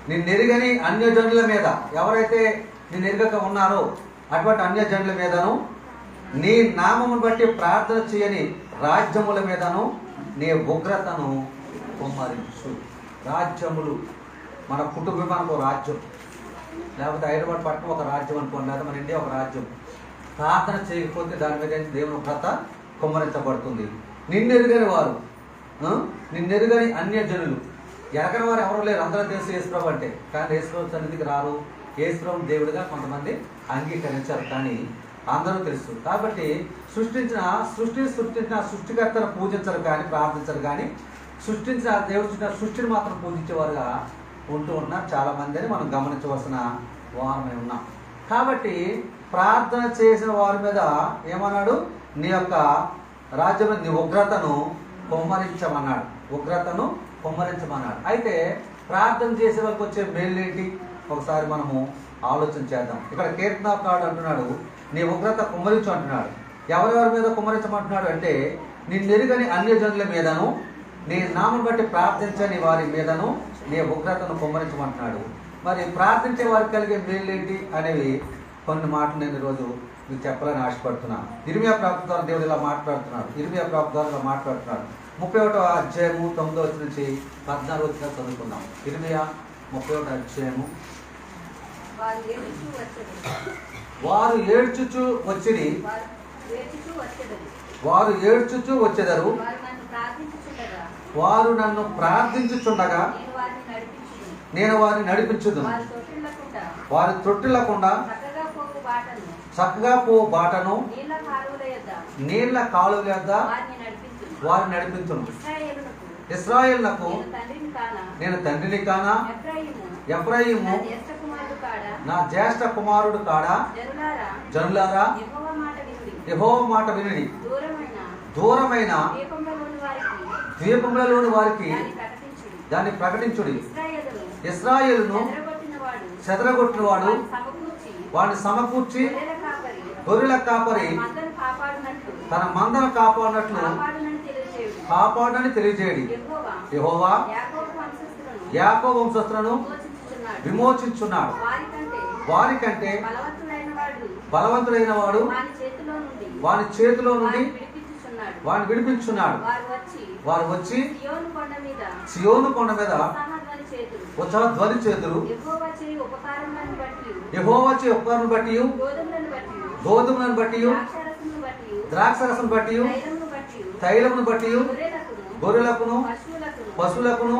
నిన్నెరుగని అన్యజనుల మీద, ఎవరైతే నిన్నెరుగక ఉన్నారో అటువంటి అన్యజనుల మీదను, నీ నామమును బట్టి ప్రార్థన చేయని రాజ్యముల మీదను నీ ఉగ్రతను కుమ్మరించు. రాజ్యములు, మన కుటుంబం మనకు రాజ్యం, లేకపోతే హైదరాబాద్ పట్టణం ఒక రాజ్యం అనుకోండి, లేదా మన ఇండియా ఒక రాజ్యం. ప్రార్థన చేయకపోతే దాని మీద దేవుని ఉగ్రత కుమ్మరించబడుతుంది. నిన్నెరుగని వారు, నిన్నెరుగని అన్యజనులు, ఎరగని వారు ఎవరు లేరు, అందరూ తెలుసు యేసుప్రభు అంటే. కానీ యేసుప్రభు సన్నిధికి రారు, యేసుప్రభు దేవుడిగా కొంతమంది అంగీకరించారు, కానీ అందరూ తెలుసు. కాబట్టి సృష్టించిన సృష్టికర్తను పూజించరు కానీ, ప్రార్థించరు కానీ, సృష్టించిన దేవుడు సృష్టిని మాత్రం పూజించేవారుగా ఉంటూ ఉన్నారు చాలా మంది అని మనం గమనించవలసిన వారమై ఉన్నాం. కాబట్టి ప్రార్థన చేసిన వారి మీద ఏమన్నాడు? నీ యొక్క రాజ్యం, నీ ఉగ్రతను కుమ్మరించమన్నాడు. ఉగ్రతను కుమ్మరించమన్నాడు. అయితే ప్రార్థన చేసే వాళ్ళకి వచ్చే మేలు ఏంటి ఒకసారి మనము ఆలోచన చేద్దాం. ఇక్కడ కీర్తనకారుడు అంటున్నాడు, నీ ఉగ్రత కుమ్మరించు అంటున్నాడు. ఎవరెవరి మీద కుమ్మరించమంటున్నాడు అంటే, నిన్నెరుగని అన్యజనుల మీదను, నీ నామం బట్టి ప్రార్థించని వారి మీదను నీ ఉగ్రతను కుమ్మరించమంటున్నాడు. మరి ప్రార్థించే వారికి కలిగే మేలు ఏంటి అనేవి కొన్ని మాటలు నేను ఈరోజు మీకు చెప్పాలని ఆశపడుతున్నాను. ఇర్మియా ప్రవక్త ద్వారా దేవుడు ఇలా మాట్లాడుతున్నాడు. ఇర్మియా ప్రవక్త ద్వారా ఇలా మాట్లాడుతున్నాడు. 31వ అధ్యాయము 9వ వచనం నుంచి 14వ వచనం చదువుకుందాం. ఇర్మియా 31వ అధ్యాయము. వారు ఏడ్చుచు వచ్చిరి, వారు ఏడ్చుచు వచ్చెదరు, వారు నన్ను ప్రార్థించుచుండగా నేను వారిని నడిపించుదును. వారి తొట్టిల్లకుండా చక్కగా పో బాటను నీళ్ల కాలువల యొద్ద వారిని నడిపించును. ఇశ్రాయేలునకు నేను తండ్రిని కానా? ఎఫ్రాయిము నా జ్యేష్ఠ కుమారుడు కాడా? జనులారా, యెహోవా మాట వినుడి. దూరమైన ద్వీపములలోని వారికి దాన్ని ప్రకటించుడి. ఇశ్రాయేలును చెదరగొట్టినవాడు వాడిని సమకూర్చి గొర్రెల కాపరి తన మందను కాపాడని తెలియజేయడి. యెహోవా యాకోబు వంశస్థులను విమోచించున్నాడు. వారికంటే బలవంతుడైన వాడు వాని చేతిలో నుండి వాడిని విడిపించున్నాడు. వారు వచ్చి సియోను కొండ మీద ఉత్సాహధ్వని చేతులు, యెహోవా చే ఉపకారం బట్టి, గోధుమలను బట్టి, ద్రాక్షరసం బట్టి, తైలమును బట్టి, గొర్రెలకును పశువులకును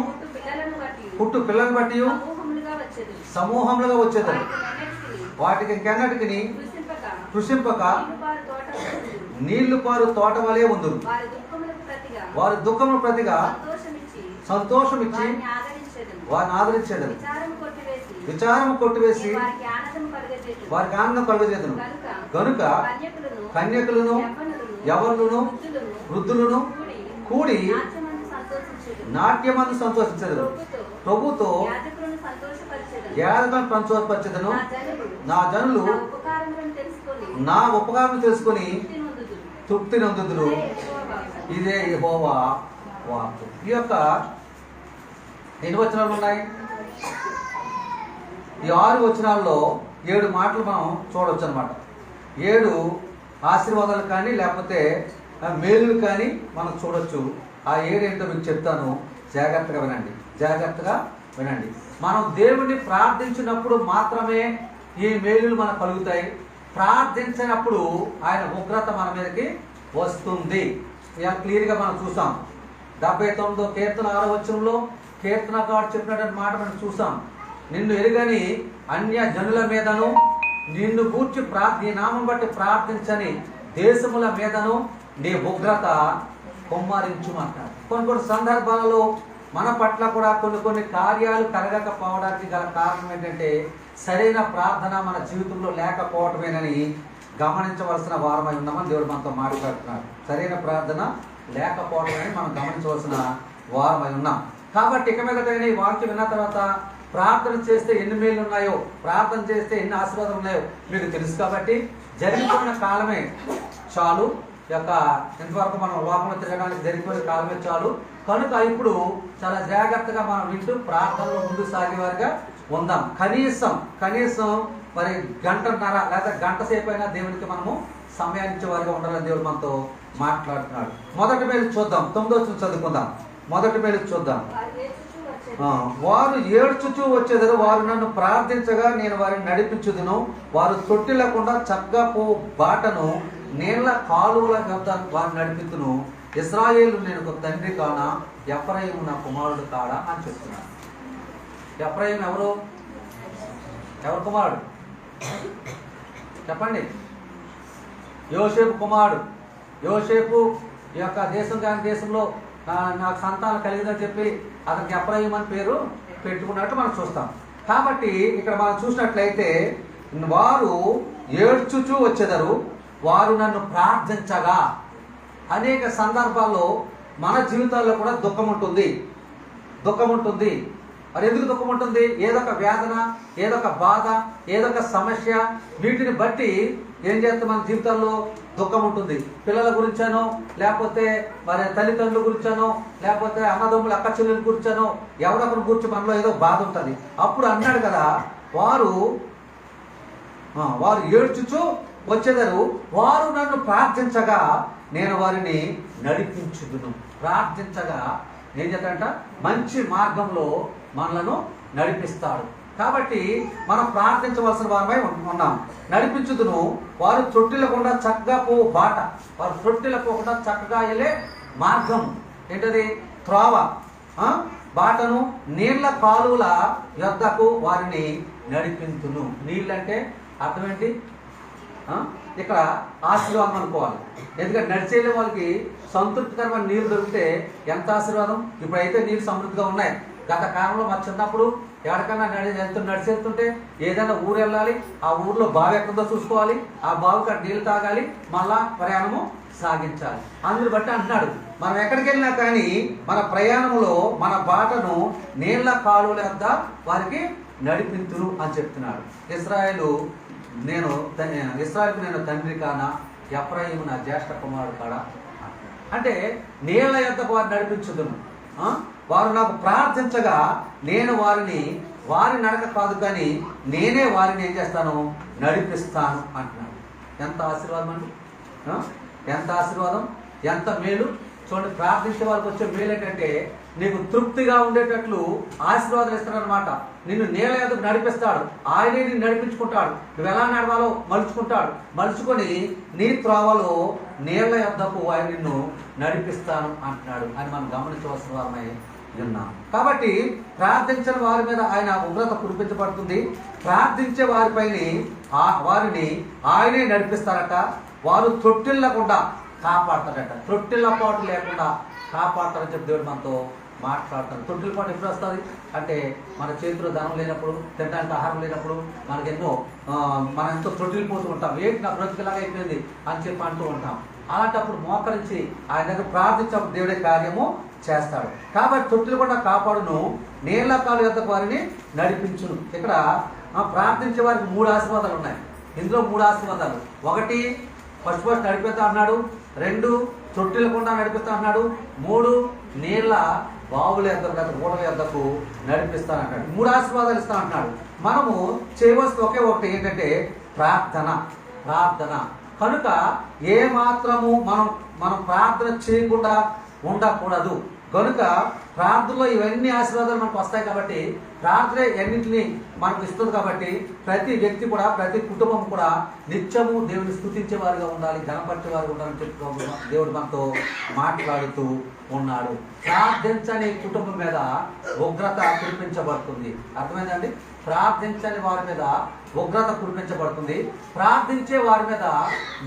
పుట్టు పిల్లలను బట్టి సమూహములుగా వచ్చేది. వాటికి ఇంకెన్నటికి కృషింపక నీళ్లు పారు తోట వలె ఉందురు. వారి దుఃఖమును ప్రతిగా సంతోషమిచ్చి వారిని ఆదరించేది. విచారము కొట్టివేసి వారికి ఆనందం కలుగజేదును. కనుక కన్యకులను, యవనులను, వృద్ధులను కూడి నాట్యమందు సంతోషించదు. ప్రభుతో యాజకులను సంతోషపరచెదను. నా జనులు నా ఉపకారం తెలుసుకొని తృప్తి నొందుదురు. ఇదే యెహోవా వాక్కు. ఈ యొక్క ఎన్ని వచనాలు ఉన్నాయి? ఈ 6 వచనాల్లో 7 మాటలు మనం చూడవచ్చు అనమాట. 7 ఆశీర్వాదాలు కానీ లేకపోతే మేలులు కానీ మనం చూడొచ్చు. ఆ 7 ఏంటో మీకు చెప్తాను, జాగ్రత్తగా వినండి, జాగ్రత్తగా వినండి. మనం దేవుణ్ణి ప్రార్థించినప్పుడు మాత్రమే ఈ మేలులు మనకు కలుగుతాయి. ప్రార్థించినప్పుడు ఆయన ఉగ్రత మన మీదకి వస్తుంది. ఇలా క్లియర్గా మనం చూసాం. 79వ కీర్తన 6వ వచనంలో కీర్తనకారుడు చెప్పినటువంటి మాట మనం చూసాం. నిన్ను ఎరుగని అన్య జనుల మీదను, నిన్ను గూర్చి నీ నామం బట్టి ప్రార్థించని దేశముల మీదను నీ ఉగ్రత కుమ్మరించుమంటాడు. కొన్ని సందర్భాలలో మన పట్ల కూడా కొన్ని కార్యాలు కలగకపోవడానికి గల కారణం ఏంటంటే సరైన ప్రార్థన మన జీవితంలో లేకపోవటమేనని గమనించవలసిన వారమై ఉన్నామని దేవుడు మనతో మాట్లాడుతున్నాడు. సరైన ప్రార్థన లేకపోవటమని మనం గమనించవలసిన వారమై ఉన్నాం. కాబట్టి ఇక మీదటైనా ఈ వాక్యం విన్న తర్వాత ప్రార్థన చేస్తే ఎన్ని మేలు ఉన్నాయో, ప్రార్థన చేస్తే ఎన్ని ఆశీర్వాదాలు ఉన్నాయో మీకు తెలుసు. కాబట్టి జరిగిపోయిన కాలమే చాలు. ఇంతవరకు మనం లోకంలో తిరగడానికి జరిగిపోయిన కాలమే చాలు. కనుక ఇప్పుడు చాలా జాగ్రత్తగా మనం వింటూ ప్రార్థనలో ముందు సాగేవారిగా ఉందాం. కనీసం మరి గంటన్నర లేదా గంట సేపు అయినా దేవునికి మనము సమయాన్ని ఇచ్చే వారిగా ఉండాలని దేవుడు మనతో మాట్లాడుతున్నాడు. మొదటి మేలు చూద్దాం, 9వ వచనం చదువుకుందాం. మొదటి మేలు చూద్దాం. వారు ఏడ్చుచూ వచ్చేదరు, వారు నన్ను ప్రార్థించగా నేను వారిని నడిపించుదును. వారు తొట్టిల్లకుండా చక్కగా పో బాటను నీళ్ల కాలువల వద్ద వారిని నడిపించును. ఇశ్రాయేలు నేను ఒక తండ్రి కానా, ఎఫ్రాయిము నా కుమారుడు కాడా అని చెప్తున్నాను. ఎఫ్రాయిము ఎవరు కుమారుడు చెప్పండి? యోసేపు కుమారుడు. యోసేపు ఈ యొక్క దేశం కాని దేశంలో నాకు సంతానం కలిగిందని చెప్పి అతనికి ఎఫ్రాయిము అని పేరు పెట్టుకున్నట్టు మనం చూస్తాం. కాబట్టి ఇక్కడ మనం చూసినట్లయితే వారు ఏడ్చుచూ వచ్చేదరు, వారు నన్ను ప్రార్థించగా. అనేక సందర్భాల్లో మన జీవితాల్లో కూడా దుఃఖం ఉంటుంది. మరి ఎందుకు దుఃఖం ఉంటుంది? ఏదొక వేదన, ఏదొక బాధ, ఏదొక సమస్య, వీటిని బట్టి ఏం చేస్తే మన జీవితాల్లో దుఃఖం ఉంటుంది. పిల్లల గురించానో, లేకపోతే మరి తల్లిదండ్రుల గురించానో, లేకపోతే అన్నదమ్ముల అక్క చెల్లెల గురించానో, ఎవరొకరి గురించి మనలో ఏదో బాధ ఉంటుంది. అప్పుడు అన్నాడు కదా, వారు ఏడ్చుచూ వచ్చేదరు, వారు నన్ను ప్రార్థించగా నేను వారిని నడిపించుదును. ప్రార్థించగా ఏం చేస్తాడంట? మంచి మార్గంలో మనలను నడిపిస్తాడు. కాబట్టి మనం ప్రార్థించవలసిన వారమై ఉన్నాం. నడిపించుదును, వారు తొట్టిల్లకుండా చక్కగా పో బాట. వారు తొట్టిల్లపోకుండా చక్కగా వెళ్ళే మార్గం ఏంటది? త్రోవ, బాటను నీళ్ల కాలువల యొద్దకు వారిని నడిపించును. నీళ్ళంటే అర్థం ఏంటి? ఇక్కడ ఆశీర్వాదం అనుకోవాలి. ఎందుకంటే నడిచేళ్ళే వాళ్ళకి సంతృప్తికరమైన నీళ్ళు దొరికితే ఎంత ఆశీర్వాదం. ఇప్పుడైతే నీళ్ళు సమృద్ధిగా ఉన్నాయి. గత కాలంలో మా చిన్నప్పుడు ఎక్కడికైనా నడిచేస్తుంటే ఏదైనా ఊరు వెళ్ళాలి, ఆ ఊర్లో బావి ఎక్కడుందో చూసుకోవాలి, ఆ బావికి నీళ్ళు తాగాలి, మళ్ళా ప్రయాణము సాగించాలి. అందుని బట్టి అంటున్నాడు, మనం ఎక్కడికి వెళ్ళినా కానీ మన ప్రయాణంలో మన బాటను నీళ్ల కాలువల వద్ద వారికి నడిపించును అని చెప్తున్నాడు. ఇశ్రాయేలుకు నేను తండ్రి కానా, ఎఫ్రాయిము నా జ్యేష్ఠ కుమారుడు కాడా. అంటే నీళ్ల యొద్దకు వారిని నడిపించుదును. వారు నాకు ప్రార్థించగా నేను వారి నడక కాదు కానీ నేనే వారిని ఏం చేస్తాను? నడిపిస్తాను అంటున్నాడు. ఎంత ఆశీర్వాదం అండి! ఎంత ఆశీర్వాదం, ఎంత మేలు చూడండి. ప్రార్థించే వారికి వచ్చే మేలు ఏంటంటే నీకు తృప్తిగా ఉండేటట్లు ఆశీర్వాదం ఇస్తాడు అనమాట. నిన్ను నీళ్ళ యొద్దకు నడిపిస్తాడు. ఆయనే నిన్ను నడిపించుకుంటాడు. నువ్వు ఎలా నడవాలో మలుచుకొని నీ త్రోవలో నీళ్ల యొద్దకు ఆయన నిన్ను నడిపిస్తాను అంటున్నాడు అని మనం గమనించవలసిన వారమై ఉన్నాం. కాబట్టి ప్రార్థించిన వారి మీద ఆయన ఉగ్రత కురిపించబడుతుంది. ప్రార్థించే వారిని ఆయనే నడిపిస్తారట. వారు తొట్టిల్లకుండా కాపాడతారట. తొట్టిల్లపాటు లేకుండా కాపాడతారని చెప్పి దేవుడు మనతో మాట్లాడతారు. తొట్టిల్లపాటు ఎప్పుడు వస్తుంది అంటే మన చేతిలో ధనం లేనప్పుడు, తినడానికి ఆహారం లేనప్పుడు, మనం ఎంతో తొట్టిల్లిపోతూ ఉంటాం. ఏంటి నా బ్రతికిలాగా అయిపోయింది అని చెప్పి అంటూ ఉంటాం. అలాంటప్పుడు మోకరించి ఆయన దగ్గర ప్రార్థించినప్పుడు దేవుడే కార్యము చేస్తాడు. కాబట్టి తొట్టిల్లకుండా కాపాడును, నీళ్ల కాలువ యొద్దకు వారిని నడిపించును. ఇక్కడ ప్రార్థించే వారికి 3 ఆశీర్వాదాలు ఉన్నాయి. ఇందులో 3 ఆశీర్వాదాలు. 1 ఫస్ట్ నడిపిస్తా అన్నాడు. 2 తొట్టిల్లకుండా నడిపిస్తా అన్నాడు. 3 నీళ్ల బావుల యొద్దకు ఊడల యొద్దకు నడిపిస్తాను అంటాడు. 3 ఆశీర్వాదాలు ఇస్తా అంటున్నాడు. మనము చేయవలసిన ఒకటి ఏంటంటే ప్రార్థన. కనుక ఏ మాత్రము మనం ప్రార్థన చేయకుండా ఉండకూడదు. కనుక ప్రార్థనలో ఇవన్నీ ఆశీర్వాదాలు మనకు వస్తాయి. కాబట్టి ప్రార్థన ఎన్నింటినీ మనకు ఇస్తుంది. కాబట్టి ప్రతి వ్యక్తి కూడా, ప్రతి కుటుంబం కూడా నిత్యము దేవుని స్తుతించే వారిగా ఉండాలి, ఘనపరిచే వారిగా ఉండాలని చెప్పి దేవుడు మనతో మాట్లాడుతూ ఉన్నాడు. ప్రార్థించని కుటుంబం మీద ఉగ్రత కురిపించబడుతుంది. అర్థమైందండి? ప్రార్థించని వారి మీద ఉగ్రత కురిపించబడుతుంది. ప్రార్థించే వారి మీద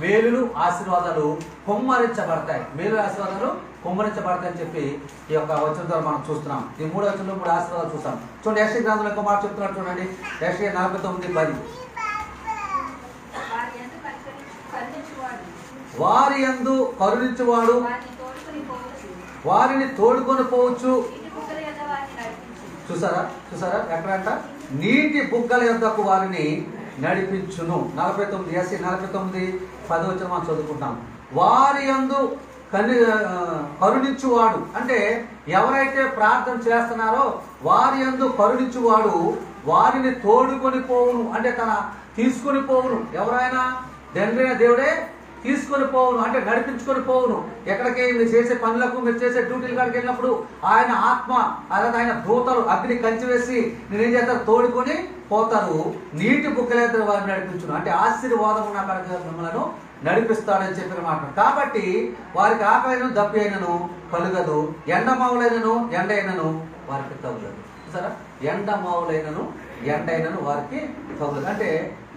మేలులు ఆశీర్వాదాలు కుమ్మరించబడతాయి. కుమ్మరించబడతాయని చెప్పి ఈ యొక్క వచనం ద్వారా మనం చూస్తున్నాం. ఈ 3 వచనంలో 3 ఆశీర్వాదాలు చూస్తాం. చూడండి, యెషయా గ్రంథంలో ఒక మాట చెప్తున్నాడు. చూడండి, యెషయా 49:10. వారి యందు కరుణించువాడు వారిని తోడుకొని పోవచ్చు. చూసారా ఎక్కడంట? నీటి బుగ్గల యొద్దకు వారిని నడిపించును. 49:10 మనం చదువుకుంటాం. వారి యందు కరుణించువాడు అంటే ఎవరైతే ప్రార్థన చేస్తున్నారో వారి యందు కరుణించువాడు వారిని తోడుకొని పోవును, అంటే తన తీసుకొని పోవును. ఎవరైనా తండ్రి అయిన దేవుడే తీసుకొని పోవును, అంటే నడిపించుకొని పోవును. ఎక్కడికి మీరు చేసే పనులకు, మీరు చేసే డ్యూటీలు కాడికి వెళ్ళినప్పుడు ఆయన ఆత్మ అలాగే ఆయన దూతలు అగ్ని కంచి వేసి నేనేం చేస్తారు, తోడుకొని పోతారు. నీటి బుక్కలేద్దరు వారిని నడిపించును, అంటే ఆశీర్వాదం ఉన్న కాడికి మిమ్మల్ని నడిపిస్తాడని చెప్పిన మాట. కాబట్టి వారికి ఆకలైనను దప్పి అయినను కలుగదు, ఎండమావులైనను ఎండ అయినను వారికి తగులదు. సరే, ఎండమావులైనను ఎండ అయినను వారికి తగులదు. అంటే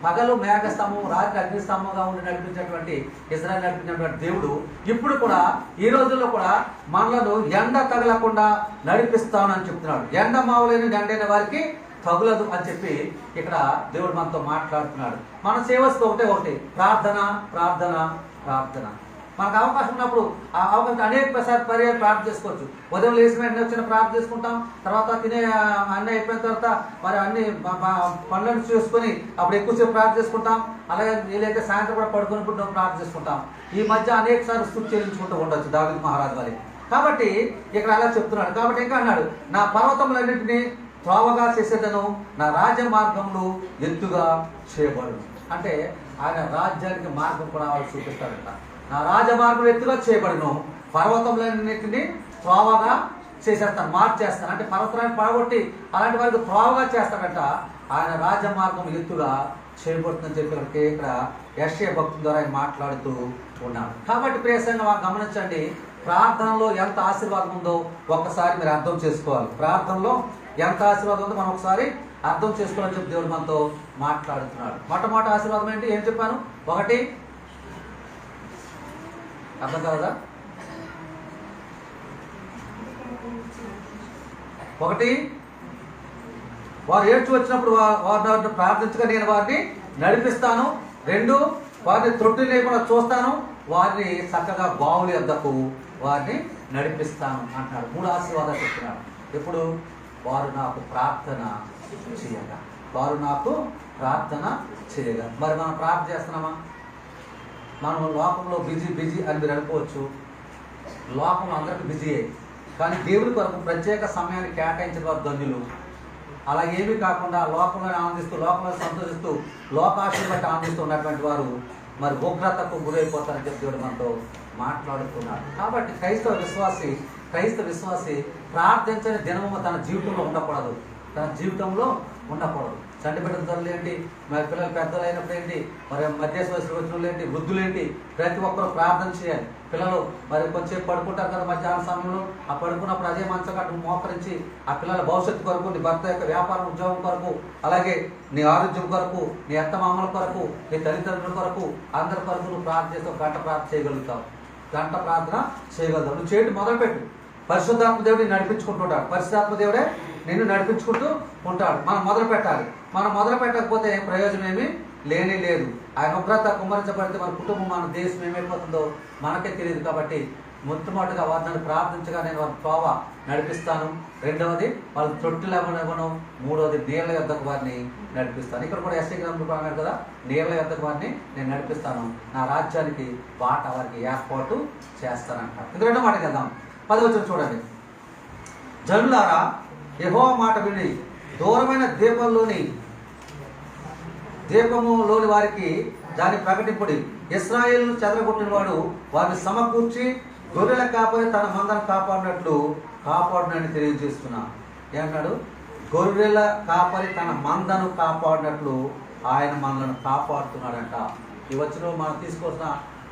పగలు మేఘస్తంభం, రాత్రి అగ్నిస్తంభంగా ఉండి నడిపించినటువంటి ఇశ్రాయేలు నడిపించినటువంటి దేవుడు ఇప్పుడు కూడా ఈ రోజుల్లో కూడా మనలను ఎండ తగలకుండా నడిపిస్తానని చెప్తున్నాడు. ఎండ మావులైన ఎండైన వారికి తగులదు అని చెప్పి ఇక్కడ దేవుడు మనతో మాట్లాడుతున్నాడు. మన సేవస్తో ఒకటి ప్రార్థన ప్రార్థన ప్రార్థన. మనకు అవకాశం ఉన్నప్పుడు ఆ అవకాశం అనేక పర్యాలు ప్రార్థన చేసుకోవచ్చు. ఉదయం లేచిన వెంటనే వచ్చిన ప్రార్థన చేసుకుంటాం, తర్వాత తినే అన్నీ అయిపోయిన తర్వాత మరి అన్ని పనులను చూసుకొని అప్పుడు ఎక్కువసేపు ప్రార్థన చేసుకుంటాం. అలాగే వీలైతే సాయంత్రం కూడా పడుకుని ప్రార్థన చేసుకుంటాం. ఈ మధ్య అనేక సార్లు స్తుతి చెల్లించుకుంటూ ఉండొచ్చు దావీదు మహారాజు వారి. కాబట్టి ఇక్కడ అలా చెప్తున్నాడు. కాబట్టి ఇంకా అన్నాడు, నా పర్వతములన్నింటినీ త్రోవగా చేసేదను, నా రాజ్య మార్గములు ఎత్తుగా చేయబడును. అంటే ఆయన రాజ్యానికి మార్గం కూడా వాళ్ళు చూపిస్తాడంట. నా రాజమార్గం ఎత్తుగా చేయబడును, పర్వతములన్నింటినీ త్రోవగా చేసేస్తాను, మార్చేస్తాను. అంటే పర్వతాన్ని పడగొట్టి అలాంటి వారికి త్రోవగా చేస్తాడంట. ఆయన రాజమార్గం ఎత్తుగా చేయబడుతుందని చెప్పి ఇక్కడ యెషయా భక్తుల ద్వారా ఆయన మాట్లాడుతూ ఉన్నాడు. కాబట్టి ప్రియసంగా గమనించండి, ప్రార్థనలో ఎంత ఆశీర్వాదం ఉందో ఒక్కసారి మీరు అర్థం చేసుకోవాలి. ప్రార్థనలో ఎంత ఆశీర్వాదం ఉందో మనం ఒకసారి అర్థం చేసుకోవాలని చెప్పి దేవుడు మనతో మాట్లాడుతున్నాడు. మొట్టమొదటి ఆశీర్వాదం ఏంటి, ఏం చెప్పాను? ఒకటి అర్థం కాదా? ఒకటి, వారు ఏడ్చి వచ్చినప్పుడు వారిని ప్రార్థించగా నేను వారిని నడిపిస్తాను. రెండు, వారిని త్రొట్టి లేకుండా చూస్తాను, వారిని చక్కగా బావుల యొద్దకు వారిని నడిపిస్తాను అంటున్నాడు. మూడు ఆశీర్వాదాలు చెప్తున్నాడు. ఎప్పుడు? వారు నాకు ప్రార్థన చేయగా, వారు నాకు ప్రార్థన చేయగా. మరి మనం ప్రార్థన చేస్తున్నామా? మనం లోకంలో బిజీ అని మీరు అనుకోవచ్చు. లోకంలో అందరికీ బిజీయే, కానీ దేవుడి కొరకు ప్రత్యేక సమయాన్ని కేటాయించిన వారు ధన్యులు. అలా ఏమీ కాకుండా లోకంలో ఆనందిస్తూ, లోకంలో సంతోషిస్తూ, లోకాశని బట్టి ఆనందిస్తూ ఉన్నటువంటి వారు మరి ఉగ్రతకు గురైపోతారని చెప్పి దేవుడు మనతో మాట్లాడుతున్నాడు. కాబట్టి క్రైస్తవ విశ్వాసి ప్రార్థించని దినము తన జీవితంలో ఉండకూడదు, తన జీవితంలో ఉండకూడదు. చంటిబిడ్డల తల్లు ఏంటి, మరి పిల్లలు పెద్దలు అయినప్పుడు ఏంటి, మరి మధ్య వయసులో వచ్చిన ఏంటి, వృద్ధులేంటి, ప్రతి ఒక్కరు ప్రార్థన చేయాలి. పిల్లలు మరి కొంచెం పడుకుంటారు కదా మధ్యాహ్నం సమయంలో, ఆ పడుకున్నప్పుడు అదే మంచం కట్టు మోకరించి ఆ పిల్లల భవిష్యత్తు కొరకు, నీ భర్త యొక్క వ్యాపారం ఉద్యోగం కొరకు, అలాగే నీ ఆరోగ్యం కొరకు, నీ అత్తమామల కొరకు, నీ తల్లిదండ్రుల కొరకు, అందరి కొరకు నువ్వు ప్రార్థన చేస్తావు. గంట ప్రార్థన చేయగలుగుతావు, గంట ప్రార్థన చేయగలుగుతావు. నువ్వు చేయడం మొదలుపెట్టు. పరిశుద్ధాత్మ దేవుడిని నడిపించుకుంటుంటాడు. పరిశుద్ధాత్మ దేవుడే నిన్ను నడిపించుకుంటూ ఉంటాడు. మనం మొదలు పెట్టాలి. మనం మొదలు పెట్టకపోతే ప్రయోజనం ఏమీ లేనే లేదు. ఆయన ఉగ్రత కుమ్మరించబడితే మన కుటుంబం, మన దేశం ఏమైపోతుందో మనకే తెలియదు. కాబట్టి మొట్టమొదటిగా వారిని ప్రార్థించగా నేను వారి త్రోవ నడిపిస్తాను. రెండవది వాళ్ళు తొట్టిలు ఇవ్వను. మూడవది నీళ్ళ యొద్దకు వారిని నడిపిస్తాను. ఇక్కడ కూడా ఎస్ఐ గ్రంథంలో అన్నాడు కదా, నీళ్ళ యొద్దకు వారిని నేను నడిపిస్తాను, నా రాజ్యానికి బాట వారికి ఏర్పాటు చేస్తానంట. ఇది రెండో మాట వెళ్దాం. 10వ వచనం చూడండి. జనులారా, యెహోవా మాట విని దూరమైన దీపములోని వారికి దాన్ని ప్రకటింపుడి. ఇశ్రాయేలును చెదరగొట్టిన వాడు వారిని సమకూర్చి గొర్రెల కాపరి తన మందను కాపాడినట్లు కాపాడునని తెలియజేస్తున్నా. ఏమన్నాడు? గొర్రెల కాపరి తన మందను కాపాడినట్లు ఆయన మనలను కాపాడుతున్నాడంట. ఈ వచ్చిన మనం తీసుకోవాల్సిన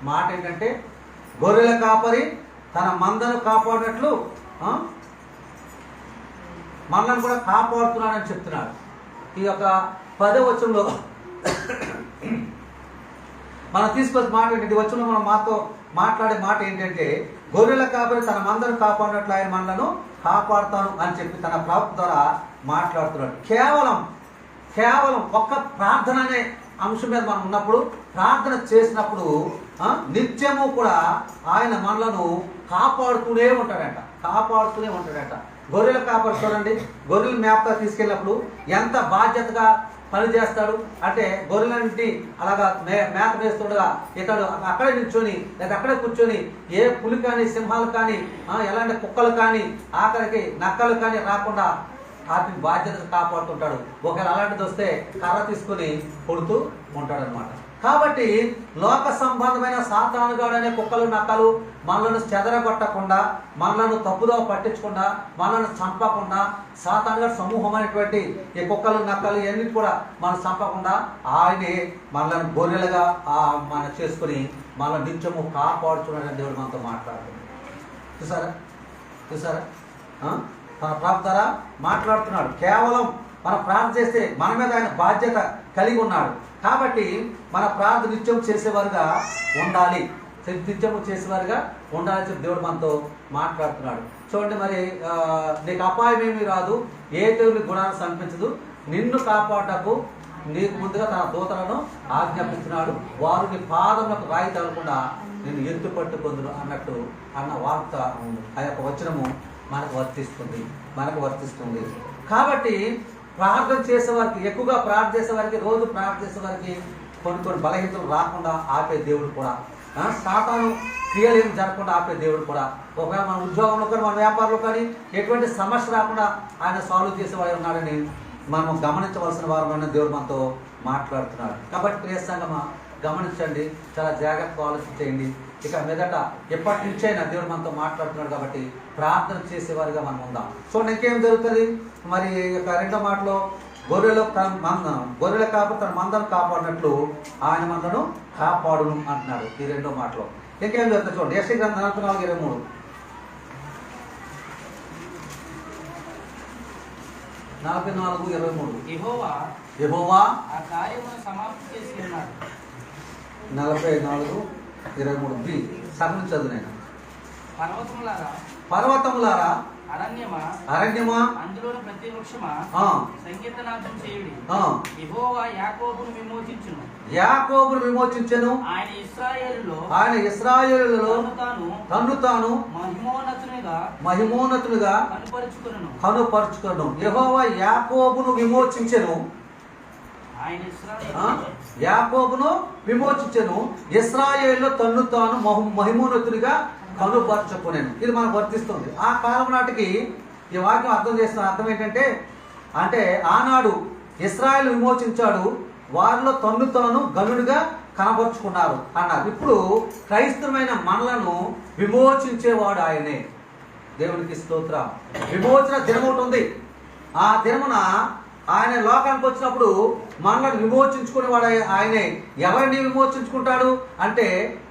మాట ఏంటంటే, గొర్రెల కాపరి తన మందను కాపాడినట్లు మనల్ని కూడా కాపాడుతున్నాడని చెప్తున్నాడు. ఈ యొక్క 10వ వచనంలో మనం తీసుకొచ్చిన మాట ఏంటంటే, ఈ వచనంలో మనం మాతో మాట్లాడే మాట ఏంటంటే, గొర్రెల కాపరి తన మందను కాపాడినట్లు ఆయన మనలను కాపాడుతాను అని చెప్పి తన ప్రవక్త ద్వారా మాట్లాడుతున్నాడు. కేవలం ఒక్క ప్రార్థన అనే అంశం మీద మనం ఉన్నప్పుడు, ప్రార్థన చేసినప్పుడు నిత్యము కూడా ఆయన మనలను కాపాడుతూనే ఉంటాడట. గొర్రెల కాపరి చూడండి, గొర్రెలు మేపగా తీసుకెళ్ళినప్పుడు ఎంత బాధ్యతగా పని చేస్తాడు అంటే గొర్రెలంటి అలాగా మేత వేస్తుండగా ఇతడు అక్కడే నిల్చొని లేదా అక్కడే కూర్చొని ఏ పులి కానీ సింహాలు కానీ ఎలాంటి కుక్కలు కానీ ఆఖరికి నక్కలు కానీ రాకుండా వాటిని బాధ్యతగా కాపాడుతుంటాడు. ఒకవేళ అలాంటిది వస్తే కర్ర తీసుకుని కొడుతూ ఉంటాడు అనమాట. కాబట్టి లోక సంబంధమైన సాతానుగాడు అనే కుక్కలు నక్కలు మనలను చెదరగొట్టకుండా, మనలను తప్పుదో పట్టించకుండా, మనలను చంపకుండా, సాతానుగాడు సమూహం అనేటువంటి ఈ కుక్కలు నక్కలు ఇవన్నీ కూడా మనం చంపకుండా ఆయనే మనలను గొర్రెలుగా మన చేసుకుని మన నిత్యము కాపాడుతున్నాడని దేవుడు మనతో మాట్లాడుతున్నాడు. చూసారా తన ప్రార్థన మాట్లాడుతున్నాడు. కేవలం మనం ప్రార్థన చేస్తే మన మీద ఆయన బాధ్యత కలిగి ఉన్నాడు. కాబట్టి మన ప్రార్థన నిత్యం చేసేవారుగా ఉండాలి, నిత్యము చేసేవారుగా ఉండాలని చెప్పి దేవుడు మనతో మాట్లాడుతున్నాడు. చూడండి, మరి నీకు అపాయం ఏమీ రాదు, ఏ దేవుని గుణాన్ని సంపించదు, నిన్ను కాపాడటకు నీకు ముందుగా తన దూతలను ఆజ్ఞాపిస్తున్నాడు, వారు నీ పాదములకు రాయి తగలకుండా నిన్ను ఎత్తు పట్టుకొందురు అన్నట్టు అన్న వార్త ఆ యొక్క వచనము మనకు వర్తిస్తుంది. కాబట్టి ప్రార్థన చేసేవారికి, ఎక్కువగా ప్రార్థన చేసేవారికి, రోజు ప్రార్థన చేసేవారికి కొన్ని బలహీనతలు రాకుండా ఆపే దేవుడు కూడా, సాతాను క్రియలు ఏమి జరగకుండా ఆపే దేవుడు కూడా, ఒకవేళ మన ఉద్యోగంలో కానీ మన వ్యాపారంలో కానీ ఎటువంటి సమస్య రాకుండా ఆయన సాల్వ్ చేసేవాడు ఉన్నాడని మనం గమనించవలసిన వారమైన దేవుడు మనతో మాట్లాడుతున్నాడు. కాబట్టి ప్రియ సంగమా, గమనించండి, చాలా జాగ్రత్తగా ఆలోచించేయండి. ఇక మీదట ఎప్పటి నుంచైనా దేవుడు మనతో మాట్లాడుతున్నాడు కాబట్టి ప్రార్థన చేసేవారిగా మనం ఉందాం. చూడండి ఇంకేం జరుగుతుంది. మరి ఇక రెండో మాటలో గొర్రెల కాపు తన మందను కాపాడినట్లు ఆయన మనలను కాపాడును అంటున్నాడు ఈ రెండో మాటలో. ఇంకేం జరుగుతుంది చూడండి, యెషయా గ్రంథం 44:23. 44:23 యెహోవా ఆ కార్యమును సమాప్తి చేసి ఉన్నాడు. 44:23b సగం చదువు నేను. పర్వతములారా అరణ్యమా అందులోని ప్రతి వృక్షమా సంకీర్తనార్థం చేయుడి. యెహోవా యాకోబును విమోచించెను, ఆయన ఇశ్రాయేలులో తన్ను తాను మహిమోన్నతునిగా కనుపరుచుకొనును. యెహోవా యాకోబును విమోచించెను, ఇశ్రాయేలులో తన్ను తాను మహిమోన్నతునిగా కనుపరచుకునేను. ఇది మనకు వర్తిస్తుంది. ఆ కాలం నాటికి ఈ వాక్యం అర్థం ఏంటంటే, అంటే ఆనాడు ఇశ్రాయేలు విమోచించాడు, వారిలో తన్ను తాను గనుడిగా కనపరుచుకున్నారు అన్నారు. ఇప్పుడు క్రైస్తవమైన మనలను విమోచించేవాడు ఆయనే. దేవునికి స్తోత్రం. విమోచన దినం ఒకటి ఉంది. ఆ దినమున ఆయన లోకానికి వచ్చినప్పుడు మనల్ని విమోచించుకునేవాడు ఆయనే. ఎవరిని విమోచించుకుంటాడు అంటే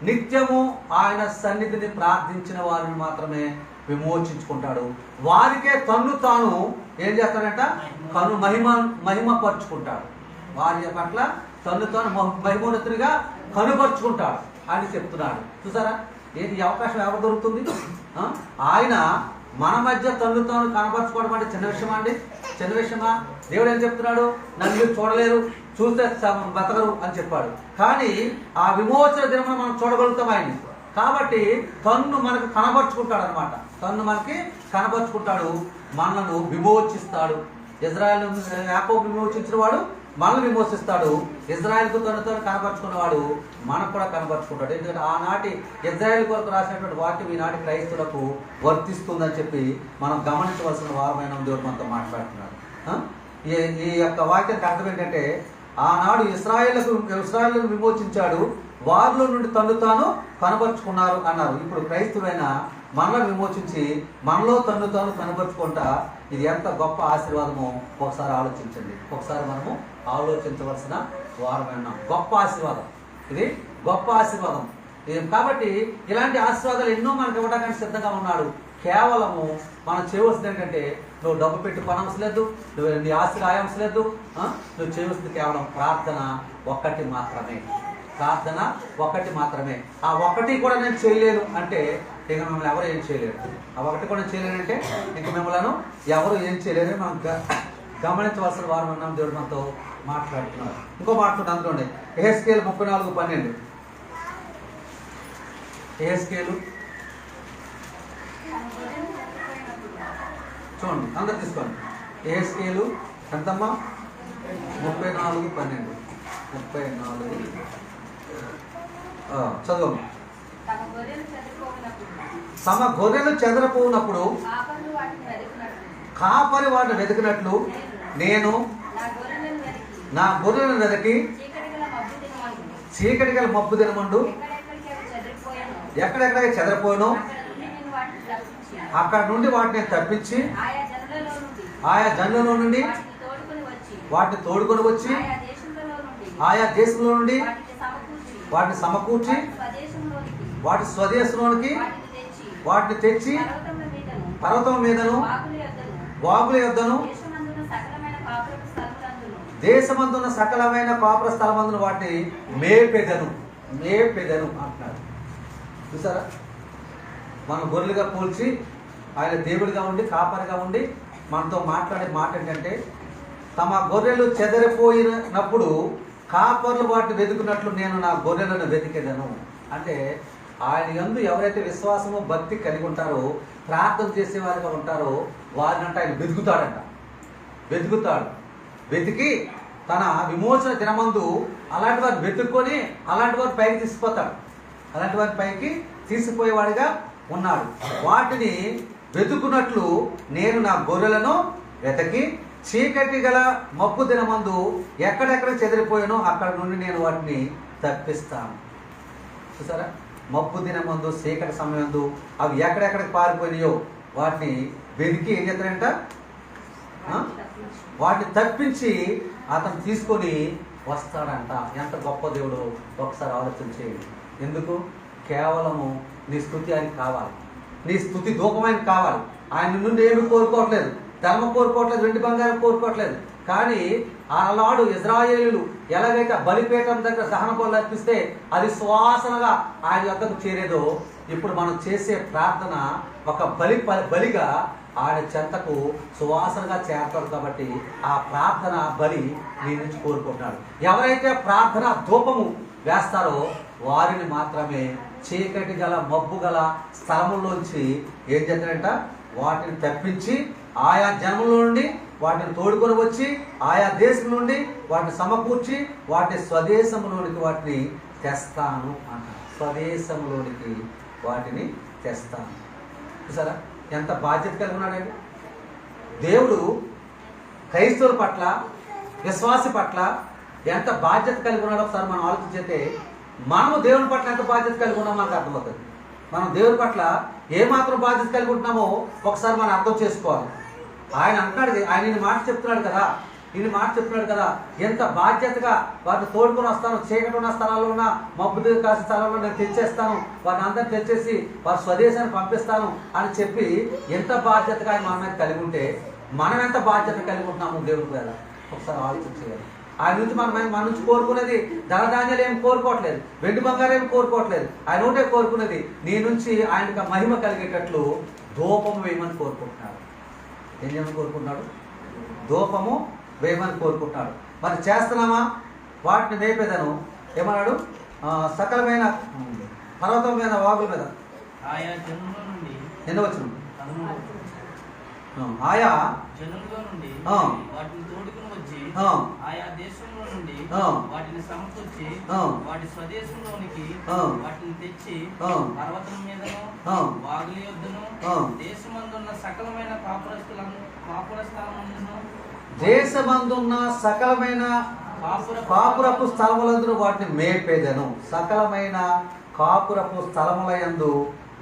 నిత్యము ఆయన సన్నిధిని ప్రార్థించిన వారిని మాత్రమే విమోచించుకుంటాడు. వారికే తన్ను తాను ఏం చేస్తాడంట, మహిమపరుచుకుంటాడు. వారి పట్ల తన్ను తాను మహిమోన్నతునిగా కనుపరుచుకుంటాడు అని చెప్తున్నాడు. చూసారా, ఏది అవకాశం ఎవరు దొరుకుతుంది? ఆయన మన మధ్య తన్ను తాను కనపరచుకోవడం అంటే చిన్న విషయమా అండి? చిన్న విషయమా? దేవుడు ఏం చెప్తున్నాడు, నన్ను మీరు చూడలేరు, చూస్తే బతకరు అని చెప్పాడు. కానీ ఆ విమోచన దినమున మనం చూడగలుగుతాం ఆయన. కాబట్టి తన్ను మనకు కనపరుచుకుంటాడు అనమాట. తన్ను మనకి కనపరుచుకుంటాడు, మనలను విమోచిస్తాడు. యాకోబు విమోచించిన వాడు మనల్ని విమోచిస్తాడు. ఇజ్రాయెల్కు తనతో కనపరుచుకున్నవాడు మనకు కూడా కనపరుచుకుంటాడు. ఎందుకంటే ఆనాటి ఇజ్రాయెల్ కొరకు రాసినటువంటి వాక్యం ఈనాటి క్రైస్తవులకు వర్తిస్తుందని చెప్పి మనం గమనించవలసిన వారమైన దేవుడు మనతో మాట్లాడుతున్నాడు. ఈ యొక్క వాక్యానికి అర్థం ఏంటంటే, ఆనాడు ఇశ్రాయేలును విమోచించాడు, వారిలో నుండి తన్ను తాను కనపరుచుకున్నారు అన్నారు. ఇప్పుడు క్రైస్తవులైన మనల్ని విమోచించి మనలో తన్ను తాను కనపరుచుకుంటా, ఇది ఎంత గొప్ప ఆశీర్వాదమో ఒకసారి ఆలోచించండి. ఒకసారి మనము ఆలోచించవలసిన వారమైన గొప్ప ఆశీర్వాదం ఇది, గొప్ప ఆశీర్వాదం. కాబట్టి ఇలాంటి ఆశీర్వాదాలు ఎన్నో మనకు ఇవ్వడానికి సిద్ధంగా ఉన్నాడు. కేవలము మనం చేయవలసింది ఏంటంటే, నువ్వు డబ్బు పెట్టి కొనవలసి లేదు, నువ్వు నీ ఆస్తి రాయవలసి లేదు. నువ్వు చేయవలసింది కేవలం ప్రార్థన ఒక్కటి మాత్రమే. ఆ ఒక్కటి కూడా నేను చేయలేను అంటే ఇక మిమ్మల్ని ఎవరు ఏం చేయలేరు. ఆ ఒకటి కూడా చేయలేనంటే ఇంక మిమ్మల్ని ఎవరు ఏం చేయలేరు. మనం గమనించవలసిన వారు ఉన్నాం. దేవుడు మనతో మాట్లాడుతున్నారు. ఇంకో మాట్లాడు అందులోనే యెహెజ్కేలు 34:12. యెహెజ్కేలు చూడండి, అందరు తీసుకోండి. యెహెజ్కేలు ఎంతమ్మా? 34:12. 34 చదువు. తమ గొర్రెలు చెదరపోనప్పుడు కాపరి వాటిని వెతికినట్లు నేను నా గొర్రెలను వెతికి చీకటి గల మబ్బు దినమండు ఎక్కడెక్కడికి చెదరిపోయానో అక్కడ నుండి వాటిని తప్పించి ఆయా జనులలో నుండి వాటిని తోడుకొని వచ్చి ఆయా దేశంలో నుండి వాటిని సమకూర్చి వాటి స్వదేశంలోనికి వాటిని తెచ్చి పర్వతం మీదను వాగుల యొద్దను దేశమందున్న సకలమైన కాపుర స్థలమందును వాటిని మేపెదను అంటున్నారు. చూసారా, మన గొర్రెలుగా పోల్చి ఆయన దేవుడిగా ఉండి కాపరిగా ఉండి మనతో మాట్లాడే మాట ఏంటంటే, తమ గొర్రెలు చెదరిపోయినప్పుడు కాపర్లు వాటిని వెతుకున్నట్లు నేను నా గొర్రెలను వెతికేదను. అంటే ఆయన యందు ఎవరైతే విశ్వాసము భక్తి కలిగి ఉంటారో, ప్రార్థన చేసేవారిగా ఉంటారో వారినంటే ఆయన వెతుకుతాడు. వెతికి తన విమోచన దినమందు అలాంటి వారిని వెతుక్కొని అలాంటి వారి పైకి తీసుకుపోతాడు. అలాంటి వారి పైకి తీసుకుపోయేవాడిగా ఉన్నాడు. వాటిని వెతుకున్నట్లు నేను నా గొర్రెలను వెతకి చీకటి గల మబ్బు దినమందు ఎక్కడెక్కడ చెదిరిపోయానో అక్కడ నుండి నేను వాటిని తప్పిస్తాను. చూసారా, మబ్బు దినమందు చీకటి సమయంలో అవి ఎక్కడెక్కడికి పారిపోయినాయో వాటిని వెతికి ఏం చేస్తారంట, వాటిని తప్పించి అతను తీసుకొని వస్తాడంట. ఎంత గొప్ప దేవుడు ఒకసారి ఆలోచన చేయండి. ఎందుకు? కేవలము నీ స్తుతి ఆయనకి కావాలి, నీ స్తుతి ధూపమైన కావాలి. ఆయన నుండి ఏమి కోరుకోవట్లేదు, ధర్మం కోరుకోవట్లేదు, వెండి బంగారం కోరుకోవట్లేదు. కానీ ఆనాడు ఇజ్రాయేలీలు ఎలాగైతే బలిపీఠం దగ్గర దహన బలులు అర్పిస్తే అది సువాసనగా ఆయన వద్దకు చేరేదో, ఇప్పుడు మనం చేసే ప్రార్థన ఒక బలిగా ఆయన చెంతకు సువాసనగా చేరతాడు. కాబట్టి ఆ ప్రార్థన బలి నీ నుంచి కోరుకుంటున్నాడు. ఎవరైతే ప్రార్థన ధూపము వేస్తారో వారిని మాత్రమే చీకటి గల మబ్బు గల స్థలములోంచి ఏం చేస్తారంట, వాటిని తప్పించి ఆయా జన్మల నుండి వాటిని తోడుకొని వచ్చి ఆయా దేశం నుండి వాటిని సమకూర్చి వాటి స్వదేశంలోనికి వాటిని తెస్తాను అంట. స్వదేశంలోనికి వాటిని తెస్తాను. చూసారా ఎంత బాధ్యత కలిగి ఉన్నాడండి దేవుడు. క్రైస్తవుల పట్ల, విశ్వాసి పట్ల ఎంత బాధ్యత కలిగి ఉన్నాడో ఒకసారి మనం ఆలోచించితే మనము దేవుని పట్ల ఎంత బాధ్యత కలిగి ఉన్నామో మనకు అర్థమవుతుంది. మనం దేవుని పట్ల ఏమాత్రం బాధ్యత కలిగి ఉంటున్నామో ఒకసారి మనం అర్థం చేసుకోవాలి. ఆయన అంటాడు, ఆయన ఇన్ని మాట చెప్తున్నాడు కదా, ఎంత బాధ్యతగా వాటిని తోడుకొని వస్తాను, చీకటి ఉన్న స్థలాల్లో ఉన్న మబ్బు కాసిన స్థలాల్లో నేను తెచ్చేస్తాను, వారిని అందరిని తెచ్చేసి వారి స్వదేశాన్ని పంపిస్తాను అని చెప్పి ఎంత బాధ్యతగా ఆయన మన మీద కలిగి ఉంటే మనం ఎంత బాధ్యత కలిగి ఉంటున్నాము దేవుడి మీద ఒకసారి ఆలోచన చేయాలి. ఆయన నుంచి మన నుంచి కోరుకునేది ధనధాన్యాలు ఏమి కోరుకోవట్లేదు, వెండి బంగారం ఏమి కోరుకోవట్లేదు. ఆయన ఒకటే కోరుకునేది నీ నుంచి ఆయనకు మహిమ కలిగేటట్లు ధూపము వేయమని కోరుకుంటున్నాడు. ఏం చేయమని కోరుకుంటున్నాడు? ధూపము వేయమని కోరుకుంటున్నాడు. మరి చేస్తున్నామా? వాటిని మేపేదను ఏమన్నాడు? సకలమైన పర్వతం మీద, వాగుల మీద ఎన్ని వచ్చిన ఆయా జనుల్లో నుండి వాటిని తోడుకుని వచ్చి ఆయా దేశంలో నుండి వాటిని సమకూర్చి వాటి స్వదేశంలోనికి వాటిని తెచ్చి పర్వతం మీదను వాగుల యొద్దను దేశమందున్న సకలమైన దేశమందున్న సకలమైన కాపురపు స్థలములందు వాటిని మేపేదను. సకలమైన కాపురపు స్థలములయందు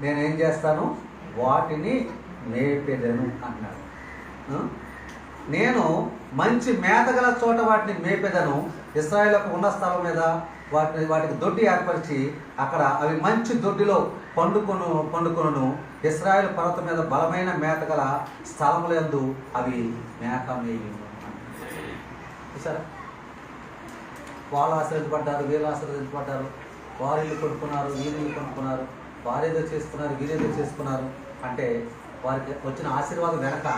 నేనేం చేస్తాను? వాటిని మేపేదను అన్నాడు. నేను మంచి మేతగల చోట వాటిని మేపేదను. ఇశ్రాయేలుకు ఉన్న స్థలం మీద వాటికి దొడ్డి ఏర్పరిచి అక్కడ అవి మంచి దొడ్డిలో పండుకొను. ఇశ్రాయేలు పర్వతం మీద బలమైన మేతగల స్థలములందు అవి మేత మేయును. చూసారా, వాళ్ళు ఆశ్రయించబడ్డారు, వీళ్ళు ఆశ్రయించబడ్డారు, వారు ఇల్లు కొనుక్కున్నారు, వీళ్ళు ఇల్లు కొనుక్కున్నారు, వారేదో చేసుకున్నారు, వీరేదో చేసుకున్నారు. అంటే వారికి వచ్చిన ఆశీర్వాదం వెనక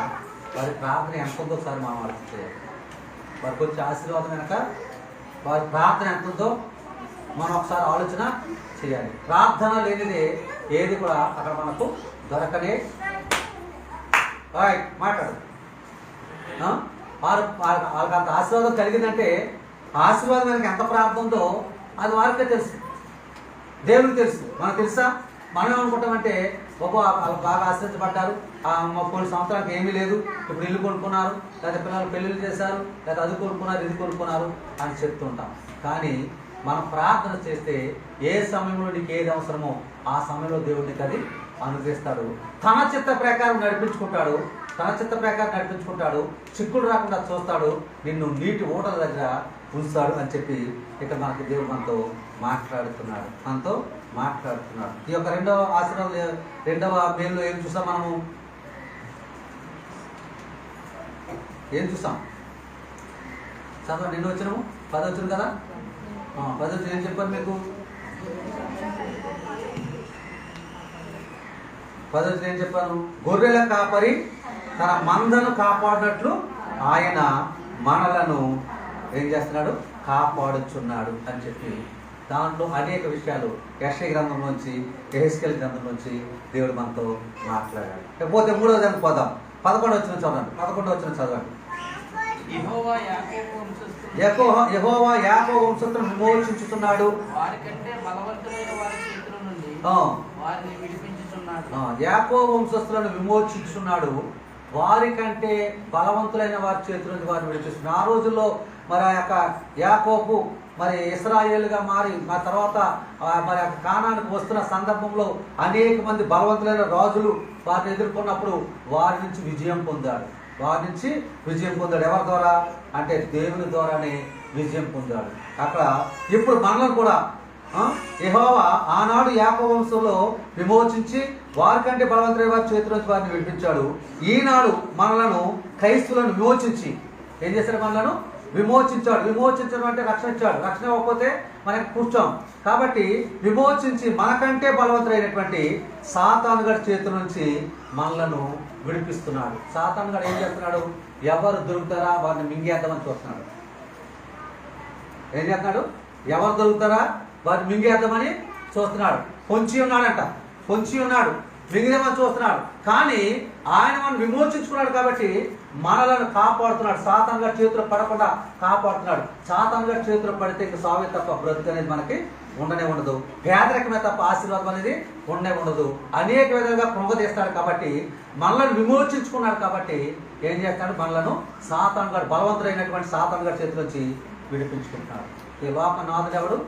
వారి ప్రార్థన ఎంత ఉందో ఒకసారి మనం ఆలోచించాలి. వారికి వచ్చే ఆశీర్వాదం వెనక వారి ప్రార్థన ఎంత ఉందో మనం ఒకసారి ఆలోచన చేయాలి. ప్రార్థన లేనిదే ఏది కూడా అక్కడ మనకు దొరకనే. మాట్లాడు. వాళ్ళకి అంత ఆశీర్వాదం కలిగిందంటే ఆశీర్వాదం వెనక ఎంత ప్రార్థన ఉందో అది వారికే తెలుసు, దేవునికి తెలుసు. మనకు తెలుసా? మనం ఏమనుకుంటామంటే వాళ్ళు బాగా ఆశ్రయించబడ్డారు, కొన్ని సంవత్సరాలకు ఏమీ లేదు, ఇప్పుడు ఇల్లు కొనుక్కున్నారు, లేదా పిల్లలు పెళ్ళిళ్ళు చేశారు, లేదా అది కొనుక్కున్నారు ఇది కొనుక్కున్నారు అని చెప్తుంటాం. కానీ మనం ప్రార్థన చేస్తే ఏ సమయంలో నీకు ఏది అవసరమో ఆ సమయంలో దేవుడు నీకు అది అనుగ్రహిస్తాడు. తన చిత్త ప్రకారం నడిపించుకుంటాడు, తన చిత్త ప్రకారం నడిపించుకుంటాడు, చిక్కుడు రాకుండా చూస్తాడు, నిన్ను నీటి ఊటల దగ్గర ఉంచుతాడు అని చెప్పి ఇక్కడ మనకి దేవుడు మనతో మాట్లాడుతున్నాడు. ఈ యొక్క రెండవ ఆశీర్వాదం, రెండవ మేలులో ఏం చూసాం? మనము ఏం చూసాం? చదవండి. నిన్న వచ్చినాము 10 వచ్చింది కదా, 10 వచ్చి ఏం చెప్పారు మీకు? 10 వచ్చి ఏం చెప్పాను? గొర్రెల కాపరి తన మందను కాపాడినట్లు ఆయన మనలను ఏం చేస్తున్నాడు? కాపాడుచున్నాడు అని చెప్పి దాంట్లో అనేక విషయాలు యెషయా గ్రంథం నుంచి, యెహెజ్కేలు గ్రంథం నుంచి దేవుడు మనతో మాట్లాడాడు. లేకపోతే 3వ దానికి పోదాం. 11 వచ్చిన చదవండి. 11 వచ్చిన చదవండి. యెహోవా యాకోబు వంశస్థులను విమోచించుతున్నాడు, వారికంటే బలవంతులైన వారి చేతుల నుండి వారిని విడిపించుచున్నాడు. యాకోబు వంశస్థులను విమోచించుతున్నాడు, వారికంటే బలవంతులైన వారి చేతుల నుండి వారిని విడిపిస్తున్నాడు. ఆ రోజుల్లో మరి ఆ యొక్క యాకోబు మరి ఇశ్రాయేలుగా మారి ఆ తర్వాత మరి కానానికి వస్తున్న సందర్భంలో అనేక మంది బలవంతులైన రాజులు వారిని ఎదుర్కొన్నప్పుడు వారి నుంచి విజయం పొందాడు. ఎవరి ద్వారా అంటే దేవుని ద్వారానే విజయం పొందాడు. అక్కడ ఇప్పుడు మనలను కూడా యెహోవా ఆనాడు యాకోబు వంశంలో విమోచించి వారికంటే బలవంతులైన వారి చేతుల నుంచి వారిని విడిపించాడు. ఈనాడు మనలను క్రైస్తవులను విమోచించి ఏం చేశాడు? మనలను విమోచించాడు. విమోచించడం అంటే రక్షణ ఇచ్చాడు. రక్షణ ఇవ్వకపోతే మనకి కూర్చోం. కాబట్టి విమోచించి మనకంటే బలవంతుడైనటువంటి సాతాను గారి చేతుల నుంచి మనలను విడిపిస్తున్నాడు. సాతాను గారు ఏం చేస్తున్నాడు? ఎవరు దొరుకుతారా వారిని మింగేద్దామని చూస్తున్నాడు. ఏం చేస్తున్నాడు? ఎవరు దొరుకుతారా వారిని మింగేద్దామని చూస్తున్నాడు. పొంచి ఉన్నాడు, మింగేమని చూస్తున్నాడు. కానీ ఆయన మనం విమోచించుకున్నాడు కాబట్టి మనలను కాపాడుతున్నాడు. సాతాను గారి చేతిలో పడకుండా కాపాడుతున్నాడు. సాతాను గారి చేతిలో పడితే ఇంక సావే తప్ప బ్రతుకు అనేది మనకి ఉండదు. పేదరికమే తప్ప ఆశీర్వాదం అనేది ఉండదు. అనేక విధాలుగా కృంగదీస్తాడు. కాబట్టి మనలను విమోచించుకున్నాడు. కాబట్టి ఏం చేస్తాడు? మనలను సాతాను గారు, బలవంతుడైనటువంటి సాతాను గారి చేతి నుంచి విడిపించుకుంటున్నాడు. ఈ లోకనాథుడు ఎవడు?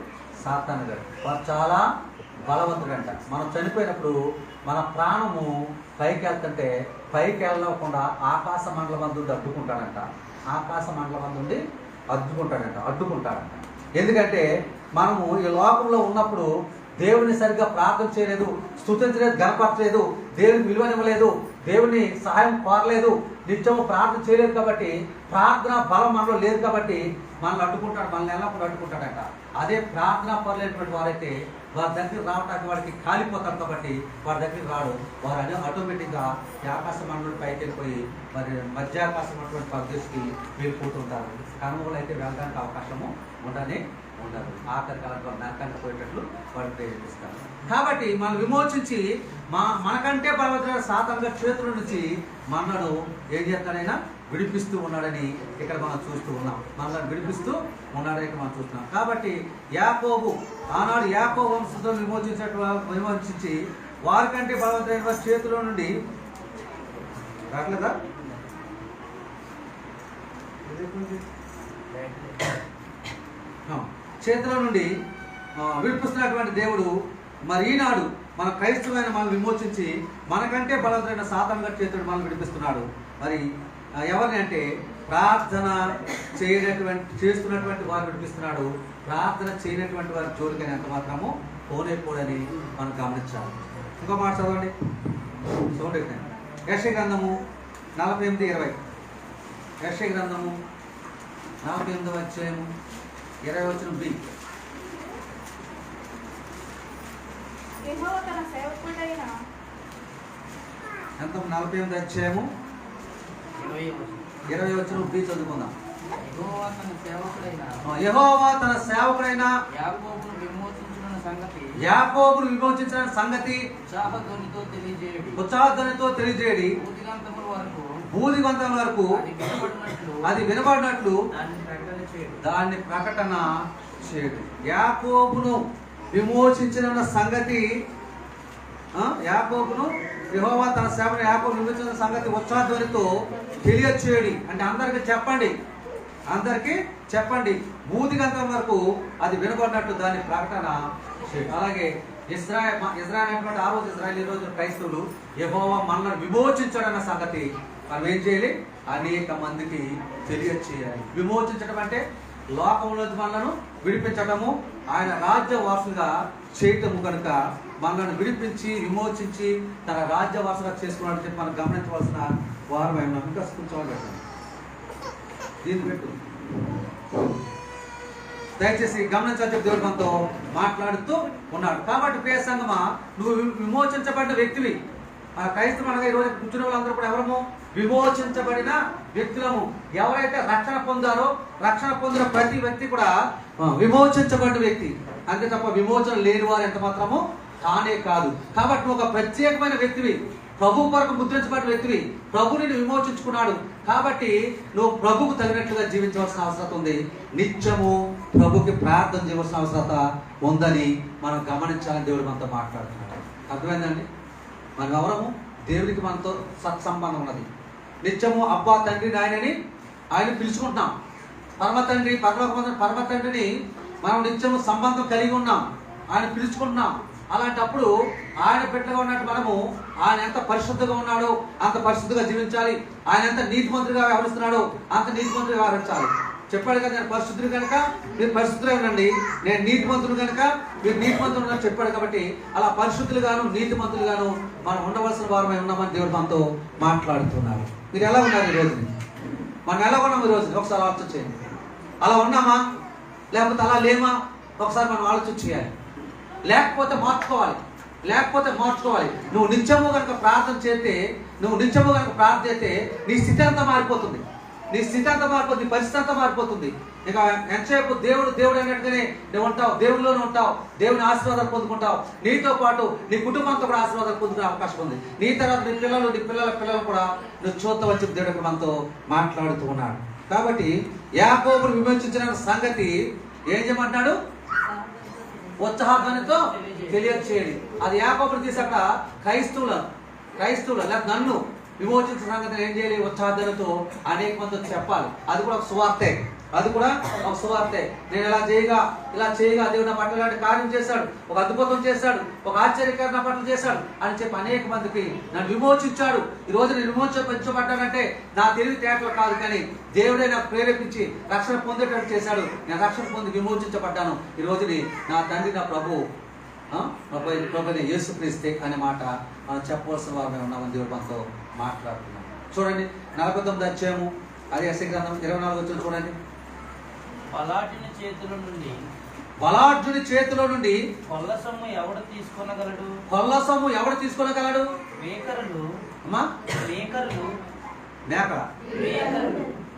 సాతాను గారు. వారు చాలా బలవంతుడంట. మనం చనిపోయినప్పుడు మన ప్రాణము పైకి వెళ్తుంటే పైకి వెళ్ళకుండా ఆకాశ మండలం అందుండి అడ్డుకుంటాడంట. ఎందుకంటే మనము ఈ లోకంలో ఉన్నప్పుడు దేవుని సరిగ్గా ప్రార్థన చేయలేదు, స్తుతించలేదు, గనపరచలేదు, దేవునికి విలువనివ్వలేదు, దేవుని సహాయం కోరలేదు, నిత్యము ప్రార్థన చేయలేదు. కాబట్టి ప్రార్థన బలం మనలో లేదు. కాబట్టి మనల్ని అడ్డుకుంటాడు, మనల్ని ఎల్లప్పుడు అడ్డుకుంటాడంట. అదే ప్రార్థన పరలేనటువంటి వారైతే వారి దగ్గర రావడానికి వాడికి కాలిపోతారు. కాబట్టి వారి దగ్గరికి రాడు. వారు ఆటోమేటిక్గా ఆకాశ మండలం పైకి వెళ్ళిపోయి మరి మధ్యాకాశం ఉన్నటువంటి ప్రదేశకి వెళ్ళిపోతుంటారు. కనుమలు అయితే వెళ్ళడానికి అవకాశము ఉండదు. ఆఖరి కాలంలో నరకానికి పోయేటట్లు వాడు ప్రేరేపిస్తారు. కాబట్టి మనం విమోచించి మనకంటే బలవంతుడైన సాతాను గారి చేతుల నుంచి మనను ఏం చేస్తాడైనా విడిపిస్తూ ఉన్నాడని ఇక్కడ మనం చూస్తూ ఉన్నాం. మనల్ని విడిపిస్తూ ఉన్నాడని ఇక్కడ మనం చూస్తున్నాం. కాబట్టి ఆనాడు యాకోబు వంశస్థులను విమోచించి వారికంటే బలవంతుడైన వారి చేతిలో నుండి రాట్లేదా చేతిలో నుండి విడిపిస్తున్నటువంటి దేవుడు మరి ఈనాడు మన క్రైస్తవమైన మనం విమోచించి మనకంటే బలవంతుడైన సాతాను గారి చేతుడు మనం విడిపిస్తున్నాడు. మరి ఎవరిని అంటే ప్రార్థన చేస్తున్నటువంటి వారు విడిపిస్తున్నాడు. ప్రార్థన చేయనటువంటి వారి జోలికైనా ఎంత మాత్రము పోనేపోడని మనం గమనించాలి. ఇంకో మాట చదవండి. చూడండి, యెషయా గ్రంథము 48:20. యెషయా గ్రంథము 48వ అధ్యాయము 20 ఎంత? 48వ అధ్యాయము 20 చదువుకుందాం. యెహోవా తన సేవకుడైన యాకోబును విమోచించిన సంగతి ఉత్సాహధ్వనితో తెలియజేయడి. భూదిగంతం వరకు అది వినబడినట్లు దాన్ని ప్రకటన చేయడు. యాకోబును విమోచించిన సంగతి, యాకోబును యెహోవా తన సేవను యాకోబు విమోచించిన సంగతి ఉత్సాహధ్వనితో తెలియచేయడి అంటే అందరికీ చెప్పండి. భూదిగంతం వరకు అది వినబడినట్టు దాన్ని ప్రకటన చేయడు. అలాగే ఇజ్రాయెల్ అనేటువంటి ఆ రోజు ఇజ్రాయెల్, ఈ రోజు క్రైస్తవులు యెహోవా మనల్ని విమోచించాడన్న సంగతి మనం ఏం చేయాలి? అనేక మందికి తెలియచేయాలి. విమోచించడం అంటే లోకంలో మనలను విడిపించటము, ఆయన రాజ్య వారసులుగా చేయటము. కనుక మనల్ని విడిపించి విమోచించి తన రాజ్య వారసులుగా చేసుకున్నాడని చెప్పి మనం గమనించవలసిన వారమై ఉన్నాం. ఇంకా కూర్చోవాలి, దీన్ని పెట్టు, దయచేసి గమనించాలని చెప్పి దేవుడు మనతో మాట్లాడుతూ ఉన్నాడు. కాబట్టి ప్రియ సంగమా, నువ్వు విమోచించబడిన వ్యక్తివి. క్రైస్తవం అనగా ఈరోజు కూర్చున్న వాళ్ళందరూ కూడా ఎవరము? విమోచించబడిన వ్యక్తులము. ఎవరైతే రక్షణ పొందారో, రక్షణ పొందిన ప్రతి వ్యక్తి కూడా విమోచించబడిన వ్యక్తి. అంతే తప్ప విమోచన లేని వారు ఎంత మాత్రము కానే కాదు. కాబట్టి నువ్వు ఒక ప్రత్యేకమైన వ్యక్తివి, ప్రభు కొరకు ముద్రించబడిన వ్యక్తివి. ప్రభు నిన్ను విమోచించుకున్నాడు. కాబట్టి నువ్వు ప్రభుకు తగినట్లుగా జీవించవలసిన అవసరం ఉంది. నిత్యము ప్రభుకి ప్రార్థన చేయవలసిన అవసరత ఉందని మనం గమనించాలని దేవుడు మనతో మాట్లాడుతున్నాడు. అర్థమైందండి? మనం ఎవరము? దేవుడికి మనతో సత్సంబంధం ఉన్నది. నిత్యము అబ్బా తండ్రి నాయనని ఆయన పిలుచుకుంటున్నాం. పరమ తండ్రి, పరమ తండ్రిని మనం నిత్యము సంబంధం కలిగి ఉన్నాం, ఆయన పిలుచుకుంటున్నాం. అలాంటప్పుడు ఆయన బిడ్డగా ఉన్నట్టు మనము ఆయన ఎంత పరిశుద్ధంగా ఉన్నాడో అంత పరిశుద్ధంగా జీవించాలి. ఆయన ఎంత నీతిమంతుడిగా వ్యవహరిస్తున్నాడో అంత నీతిమంతుడిగా వ్యవహరించాలి. చెప్పాడు కదా, నేను పరిశుద్ధుడు కనుక మీరు పరిశుద్ధులే ఉండండి, నేను నీతిమంతుడు కనుక మీరు నీతిమంతుడు అని చెప్పాడు. కాబట్టి అలా పరిశుద్ధులుగాను నీతిమంతులుగాను మనం ఉండవలసిన వారమై ఉన్నామని దేవుడు మనతో మాట్లాడుతున్నారు. మీరు ఎలా ఉన్నారు ఈ రోజుని? మనం ఎలా ఉన్నాం ఈ రోజుని? ఒకసారి ఆలోచన చేయండి. అలా ఉన్నామా లేకపోతే అలా లేమా? ఒకసారి మనం ఆలోచన చేయాలి. లేకపోతే మార్చుకోవాలి. నువ్వు నిత్యము కనుక ప్రార్థన చేస్తే, నీ స్థితి అంతా మారిపోతుంది. నీ పరిస్థితి అంతా మారిపోతుంది. ఇక ఎంతసేపు దేవుడు అన్నట్టుగానే నువ్వు ఉంటావు, దేవుడిలోనే ఉంటావు, దేవుని ఆశీర్వాదాలు పొందుకుంటావు. నీతో పాటు నీ కుటుంబంతో కూడా ఆశీర్వాదాలు పొందుకునే అవకాశం ఉంది. నీ తర్వాత నీ పిల్లలు కూడా నువ్వు చూడవచ్చు. దేవుడికి మనతో మాట్లాడుతూ ఉన్నాడు. కాబట్టి యాకోబును విమోచించిన సంగతి ఏం చేయమంటాడు? ఉత్సాహధ్వనితో తెలియచేయండి. అది యాకోబును తీసాక క్రైస్తవులు లేదా నన్ను విమోచించిన సంగతిని ఏం చేయాలి? ఉత్సాహధ్వనితో అనేక మందితో చెప్పాలి. అది కూడా ఒక సువార్తే. నేను ఇలా చేయగా దేవుడు నా పట్ల ఇలాంటి కార్యం చేశాడు, ఒక అద్భుతం చేశాడు, ఒక ఆశ్చర్యకరణ పట్ల చేశాడు అని చెప్పి అనేక మందికి నన్ను విమోచించాడు. ఈ రోజు నేను విమోచించబడ్డానంటే నా తెలివితేటలు కాదు, కానీ దేవుడే నాకు ప్రేరేపించి రక్షణ పొందేటట్టు చేశాడు. నేను రక్షణ పొంది విమోచించబడ్డాను. ఈ రోజుని నా తండ్రి, నా ప్రభుని యేసుక్రీస్తే అనే మాట మనం చెప్పవలసిన వారు మేము ఉన్నామని దేవుడు మనతో మాట్లాడుతున్నాం. చూడండి 49 అధ్యాయము, అది యెషయా గ్రంథం 24 వచ్చిన చూడండి. బలాఢ్యుని చేతిలో నుండి కొల్ల సొమ్ము ఎవడు తీసుకొనగలడు?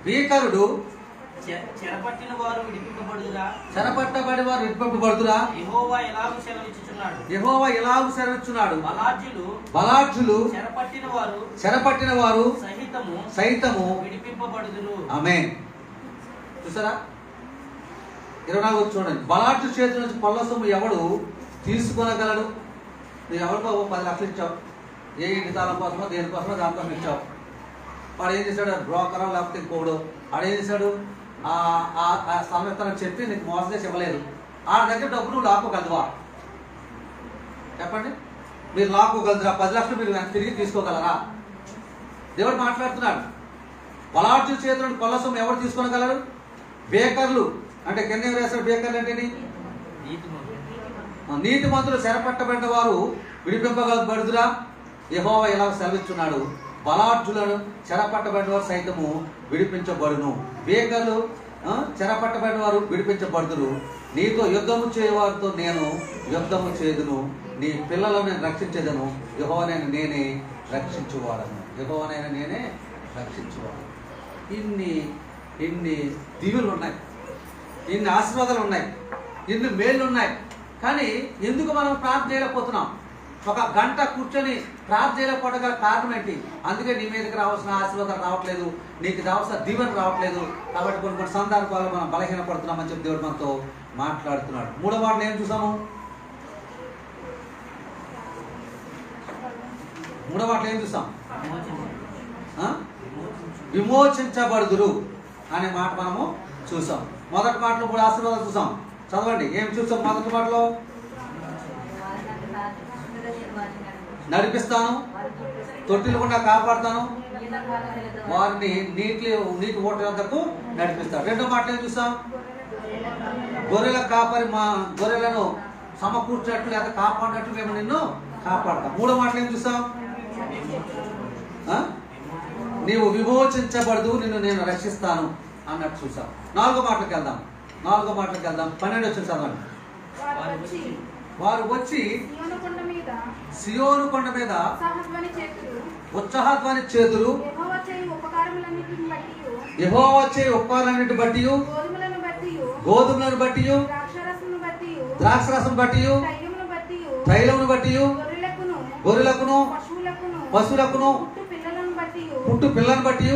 భీకరుడు చెరపట్టిన వారు విడిపింపబడుదురా? యెహోవా ఎలాగు సెలవిచ్చున్నాడు. బలాఢ్యులు చెరపట్టిన వారు సైతము విడిపింపబడుదురు. ఆమేన్. చూసారా? 24 చూడండి. బలాఢ్యు చేతి నుంచి కొల్ల సొమ్ము ఎవడు తీసుకొనగలడు? నువ్వు ఎవరికో 10 లక్షలు ఇచ్చావు, ఏ ఇంటి తాళం కోసమో దేనికోసమో దానికోసం ఇచ్చావు. వాడు ఏం చేశాడు? బ్రోకరో లేకపోతే ఇంకోడు వాడు ఏం చేశాడు? ఆ సంస్థలను చెప్పి నీకు మోసం చేసి ఇవ్వలేదు. ఆ దగ్గర డబ్బు నువ్వు లాక్కోగలదువా? చెప్పండి, మీరు లాక్కోగలదురా? 10 లక్షలు మీరు తిరిగి తీసుకోగలరా? దేవుడు మాట్లాడుతున్నాడు. బలాఢ్యు చేతుల నుండి కొల్ల సొమ్ము ఎవరు తీసుకోగలరు? బేకర్లు అంటే కింద వేశాడు. బేకర్లు అంటే నీతిమంతులు చెరపట్టబడిన వారు విడిపింపబడుదురా? యెహోవా ఇలా సెలవిచ్చున్నాడు. బలాఢ్యులను చెరపట్టబడిన వారు సైతము విడిపించబడును. బేకర్లు చెరపట్టబడిన వారు విడిపించబడుదురు. నీతో యుద్ధము చేయవారితో నేను యుద్ధము చేదును, నీ పిల్లలను నేను రక్షించేదను. యెహోవానైన నేనే రక్షించువాడను. ఇన్ని దీవులు ఉన్నాయి, ఇన్ని ఆశీర్వాదాలు ఉన్నాయి, ఇన్ని మేళ్ళు ఉన్నాయి. కానీ ఎందుకు మనం ప్రార్థన చేయలేకపోతున్నాం? ఒక గంట కూర్చొని ప్రార్థన చేయలేకపోవడం గల కారణం ఏంటి? అందుకే నీ మీదకి రావాల్సిన ఆశీర్వాదాలు రావట్లేదు, నీకు రావాల్సిన దీవెన రావట్లేదు. కాబట్టి కొన్ని కొన్ని సందర్భాల్లో మనం బలహీనపడుతున్నామని చెప్పి దేవుడు మనతో మాట్లాడుతున్నాడు. మూడో మాటలు ఏం చూసాము? మూడో మాటలు ఏం చూసాం? విమోచించబడుదురు అనే మాట మనము చూసాం. మొదటి మాటలో 3 ఆశీర్వాదాలు చూసాం. చదవండి, ఏం చూసాం? మొదటి మాటలో నడిపిస్తాను, తొట్టిలు గుండా కాపాడుతాను, వారిని నీటి ఓట వద్దకు నడిపిస్తాను. రెండో మాటలు ఏం చూసాం? గొర్రెల కాపరి మా గొర్రెలను సమకూర్చినట్లు లేదా కాపాడినట్లు మేము నిన్ను కాపాడతాం. మూడో మాటలు ఏం చూసాం? నీవు విమోచించబడదు, నిన్ను నేను రక్షిస్తాను అన్నట్టు చూసాం. నాలుగో మాటలకు వెళ్దాం. 12 వచ్చిన చదవండి. వారు వచ్చి సియోను కొండ మీద ఉత్సాహధ్వని చేతులు, యెహోవా చేయు ఉపకారాలన్నిటి బట్టి, గోధుమలను బట్టి, ద్రాక్షరసం బట్టి, తైలమును బట్టి, గొర్రెలకును పశువులకును పుట్టు పిల్లను బట్టి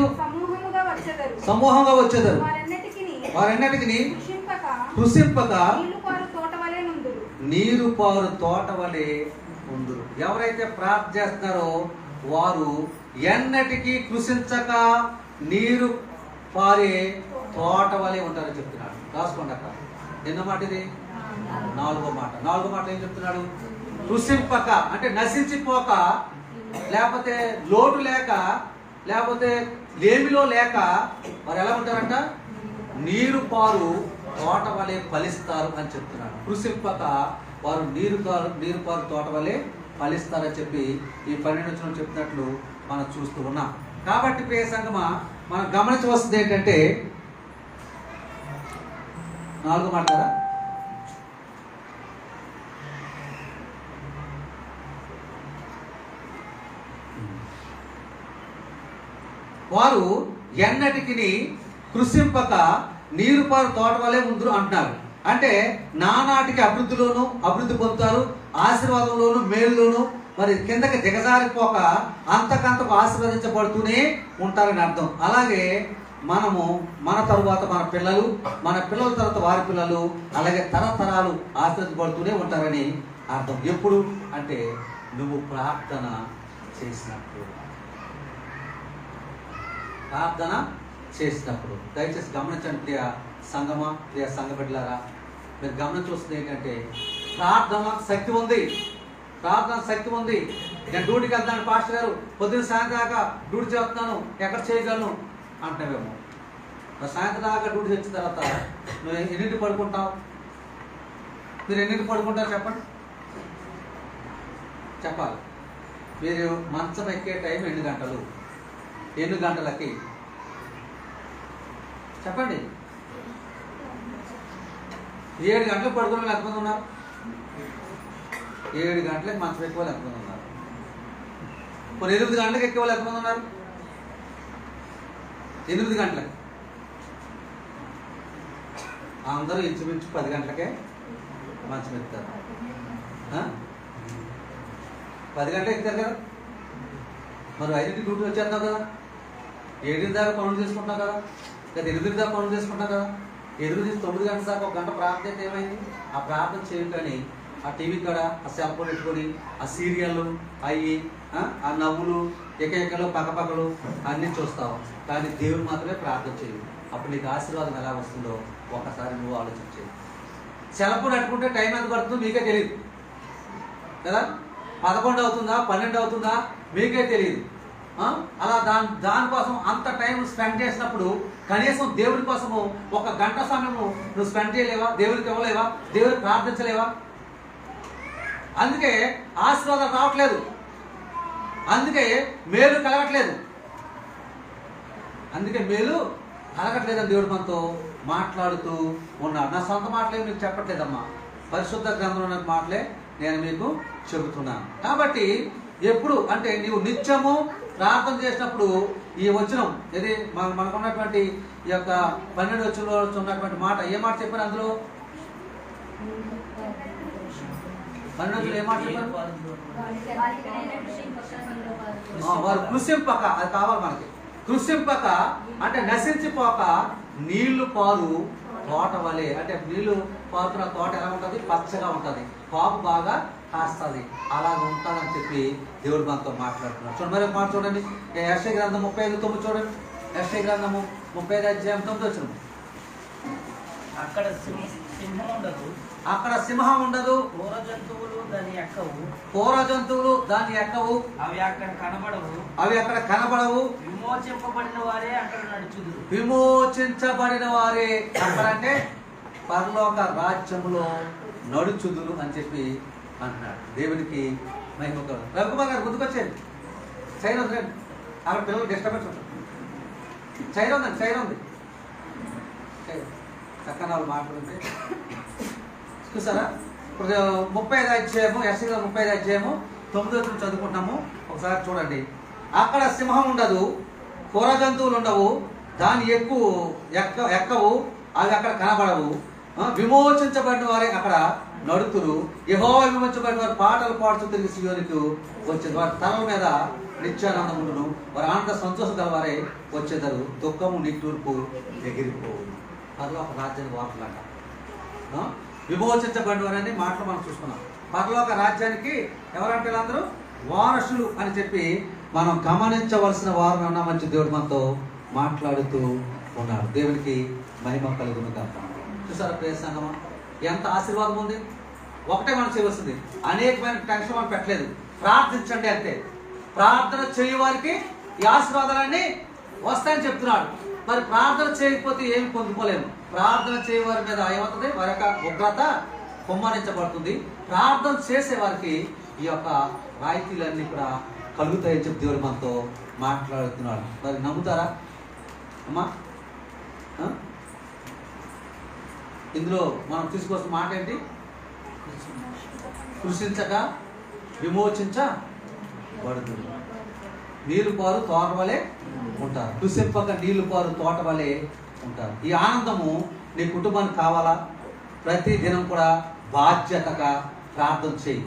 సమూహంగా వచ్చేదారు. వారెన్నటికి కృషింపక నీరు పారు తోట వలె ఉందురు. ఎవరైతే ప్రార్థన చేస్తున్నారో వారు ఎన్నటికీ కృషించక నీరు పారే తోట వలె ఉంటారని చెప్తున్నాడు. రాసుకోండి అక్క. ఎన్నో మాట ఇది? నాలుగో మాట ఏం చెప్తున్నాడు? కృషింపక అంటే నశించిపోక, లేకపోతే లోటు లేక, లేకపోతే లేమిలో లేక వారు ఎలా ఉంటారంట? నీరు పారు తోట వలె ఫలిస్తారు అని చెప్తున్నాడు. కృషింపక వారు నీరు పారు తోట వలె ఫలిస్తారని చెప్పి ఈ 12 చెప్తున్నట్లు మనం చూస్తూ ఉన్నాం. కాబట్టి ప్రియ సంగమా, మనం గమనించవలసింది ఏంటంటే, 4వ మాట కదా, వారు ఎన్నటికి కృషింపక నీరు పారు తోట వలె ఉందరు అంటున్నారు. అంటే నానాటికి అభివృద్ధి పొందుతారు, ఆశీర్వాదంలోను మేలులోను మరి కిందకి దిగజారిపోక అంతకంతకు ఆశీర్వదించబడుతూనే ఉంటారని అర్థం. అలాగే మనము మన తరువాత మన పిల్లల తర్వాత వారి పిల్లలు, అలాగే తరతరాలు ఆశీర్వదించబడుతూనే ఉంటారని అర్థం. ఎప్పుడు అంటే నువ్వు ప్రార్థన చేసినప్పుడు. దయచేసి గమనించండి ప్రియ సంగమా, ప్రియ సంఘ బిడ్డలారా, మీరు గమనించవలసింది ఏంటంటే ప్రార్థన శక్తి ఉంది. నేను డ్యూటీకి వెళ్తాను పాస్టర్ గారు, పొద్దున్న సాయంత్రం దాకా డ్యూటీ చేస్తున్నాను, ఎక్కడ చేయగలను అంటున్నావేమో. సాయంత్రం దాకా డ్యూటీ వచ్చిన తర్వాత నువ్వు ఎన్నింటి పడుకుంటావు? మీరు ఎన్నింటి పడుకుంటారు చెప్పాలి. మీరు మంచం ఎక్కే టైం ఎన్ని గంటలకి చెప్పండి. 7 గంటలకు పడుకునే వాళ్ళు ఎంతమంది ఉన్నారు? 7 గంటలకు మంచం ఎక్కే వాళ్ళు ఎంతమంది ఉన్నారు? 8 గంటలకు ఎక్కే వాళ్ళు ఎంతమంది ఉన్నారు? 8 గంటలకు. అందరూ ఇంచుమించు 10 గంటలకే మంచం ఎక్కుతారు. 10 గంటలకు ఎక్కుతారు కదా. మరి 5కి డ్యూటీ వచ్చేస్తున్నావు కదా, 7 దాకా పనులు చేసుకుంటున్నావు కదా, లేదా 8 దాకా పనులు చేసుకుంటున్నావు కదా. 8 నుంచి 9 గంటల దాకా ఒక గంట ప్రార్థన అయితే ఏమైంది? ఆ ప్రార్థన చేయగానే ఆ టీవీ కాడ ఆ సెల్ ఫోన్ పెట్టుకొని ఆ సీరియళ్ళు అవి ఆ నవ్వులు ఎకలు పక్కపక్కలు అన్నీ చూస్తావు, కానీ దేవుడు మాత్రమే ప్రార్థన చేయు. అప్పుడు నీకు ఆశీర్వాదం ఎలా వస్తుందో ఒకసారి నువ్వు ఆలోచించేది. సెల్ ఫోన్ పెట్టుకుంటే టైం ఎంత పడుతుందో మీకే తెలియదు కదా. 11 అవుతుందా 12 అవుతుందా మీకే తెలియదు. అలా దానికోసం అంత టైం స్పెండ్ చేసినప్పుడు కనీసం దేవుడి కోసము 1 గంట సమయము నువ్వు స్పెండ్ చేయలేవా? దేవుడికి ఇవ్వలేవా? దేవుడికి ప్రార్థించలేవా? అందుకే ఆశీర్వాదం రావట్లేదు, అందుకే మేలు కలగట్లేదు అని దేవుడు మనతో మాట్లాడుతూ ఉన్నాడు. నా సొంత మాటలే మీకు చెప్పట్లేదమ్మా, పరిశుద్ధ గ్రంథంలో మాటలే నేను మీకు చెబుతున్నాను. కాబట్టి ఎప్పుడు అంటే నీవు నిత్యము ప్రార్థన చేసినప్పుడు ఈ వచనం ఇది మనకున్నటువంటి ఈ యొక్క 12 వచనంలో ఉన్నటువంటి మాట, ఏ మాట చెప్పారు అందులో? 12 ఏమాట చెప్పారు? వారు కృషింపక, అది కావాలి మనకి. కృషింపక అంటే నశించిపోక నీళ్లు పారు తోట వలె. అంటే నీళ్లు పారుతున్న తోట ఎలా ఉంటుంది? పచ్చగా ఉంటుంది, కాపు బాగా కాస్తుంది, అలాగ ఉంటుందని చెప్పి దేవుడు మనతో మాట్లాడుతున్నాడు. చూడండి, మరి మాట చూడండి, యెషయా గ్రంథం 35:9 చూడండి. యెషయా గ్రంథము 35:9. అక్కడ సింహం ఉండదు, అక్కడ సింహం ఉండదు, క్రూర జంతువులు దాని ఎక్కవు, క్రూర జంతువులు దాన్ని ఎక్కవు, అవి అక్కడ కనబడవు, అవి అక్కడ కనబడవు, విమోచింపబడిన వారే అక్కడ నడుచుదురు. విమోచించబడిన వారే అక్కడ అంటే పరలోక రాజ్యములో నడుచుదురు అని చెప్పి అంటున్నాడు. దేవునికి మహిమ కలుగును. రవికుమార్ గారు గుర్తుకొచ్చేది చైర్ ఉంది, అక్కడ పిల్లలు డిస్టర్బెన్స్ ఉంటుంది. చైర్ ఉందండి, చైర్ ఉంది, చక్కన వాళ్ళు మాట్లాడుతుంటే చూసారా. ఇప్పుడు 35 అధ్యాయము, యెషయా 35 అధ్యాయము 9 చదువుకుంటాము. ఒకసారి చూడండి. అక్కడ సింహం ఉండదు, క్రూర జంతువులు ఉండవు, దాని ఎక్కవు, అవి అక్కడ కనబడవు, విమోచించబడిన వారే అక్కడ నడుతురు, యెహోవా విమోచించబడిన వారు పాటలు పాడుతూ తిరిగి సీయోనుకు వచ్చేది. వారి తలల మీద నిత్యానందం ఉండును, వారి ఆనంద సంతోషం గల వారే వచ్చేదారు, దుఃఖము నిట్టూర్పు ఎగిరిపోవు. పరలోక రాజ్యానికి వార్తలంట. విమోచించబడిన వారని మాటలు మనం చూసుకున్నాం. పరలోక రాజ్యానికి ఎవరంటే వీళ్ళందరూ వారసులు అని చెప్పి మనం గమనించవలసిన వారు అన్న మంచి దేవుడు మనతో మాట్లాడుతూ ఉన్నాడు. దేవునికి మహిమ కలుగును గాక. చూసారా ప్రియ సంగమా, ఎంత ఆశీర్వాదం ఉంది. ఒకటే మనం చేయవలసింది, అనేకమైన టెన్షన్ మనం పెట్టలేదు, ప్రార్థించండి అంతే. ప్రార్థన చేయవారికి ఈ ఆశీర్వాదాలన్నీ వస్తాయని చెప్తున్నాడు. మరి ప్రార్థన చేయకపోతే ఏమి పొందుకోలేము. ప్రార్థన చేయవారి మీద ఏమవుతుంది? వారి యొక్క ఉగ్రత కుమ్మరించబడుతుంది. ప్రార్థన చేసే వారికి ఈ యొక్క రాయితీలన్నీ కూడా కలుగుతాయని చెప్పి దేవుడు మనతో మాట్లాడుతున్నాడు. మరి నమ్ముతారా అమ్మా? ఇందులో మనం తీసుకోవాల్సిన మాట ఏంటి? కృషించక విమోచించబడుతుంది. నీరు పారు తోట వలె ఉంటారు, కృషింపక నీళ్లు పారు తోట వలె ఉంటారు. ఈ ఆనందము నీ కుటుంబానికి కావాలా? ప్రతి దినం కూడా బాధ్యతగా ప్రార్థన చేయి.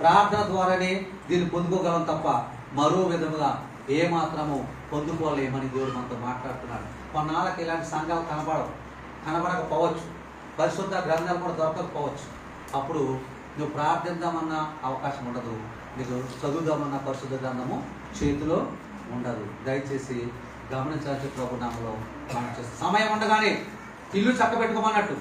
ప్రార్థన ద్వారానే దీన్ని పొందుకోగలం తప్ప మరో విధముగా ఏమాత్రము పొందుకోలేమని దేవుడు మనతో మాట్లాడుతున్నాడు. కొన్నాళ్ళకి ఇలాంటి సంఘాలు కనబడకపోవచ్చు, పరిశుద్ధ గ్రంథాలు కూడా దొరకకపోవచ్చు. అప్పుడు నువ్వు ప్రార్థిద్దామన్న అవకాశం ఉండదు, నీకు చదువుదామన్న పరిశుద్ధ గ్రంథము చేతిలో ఉండదు. దయచేసి గమనించాల్సిన ప్రభు నామములో మనం చేస్తే సమయం ఉండగానే ఇల్లు చక్కబెట్టుకోమన్నట్టు,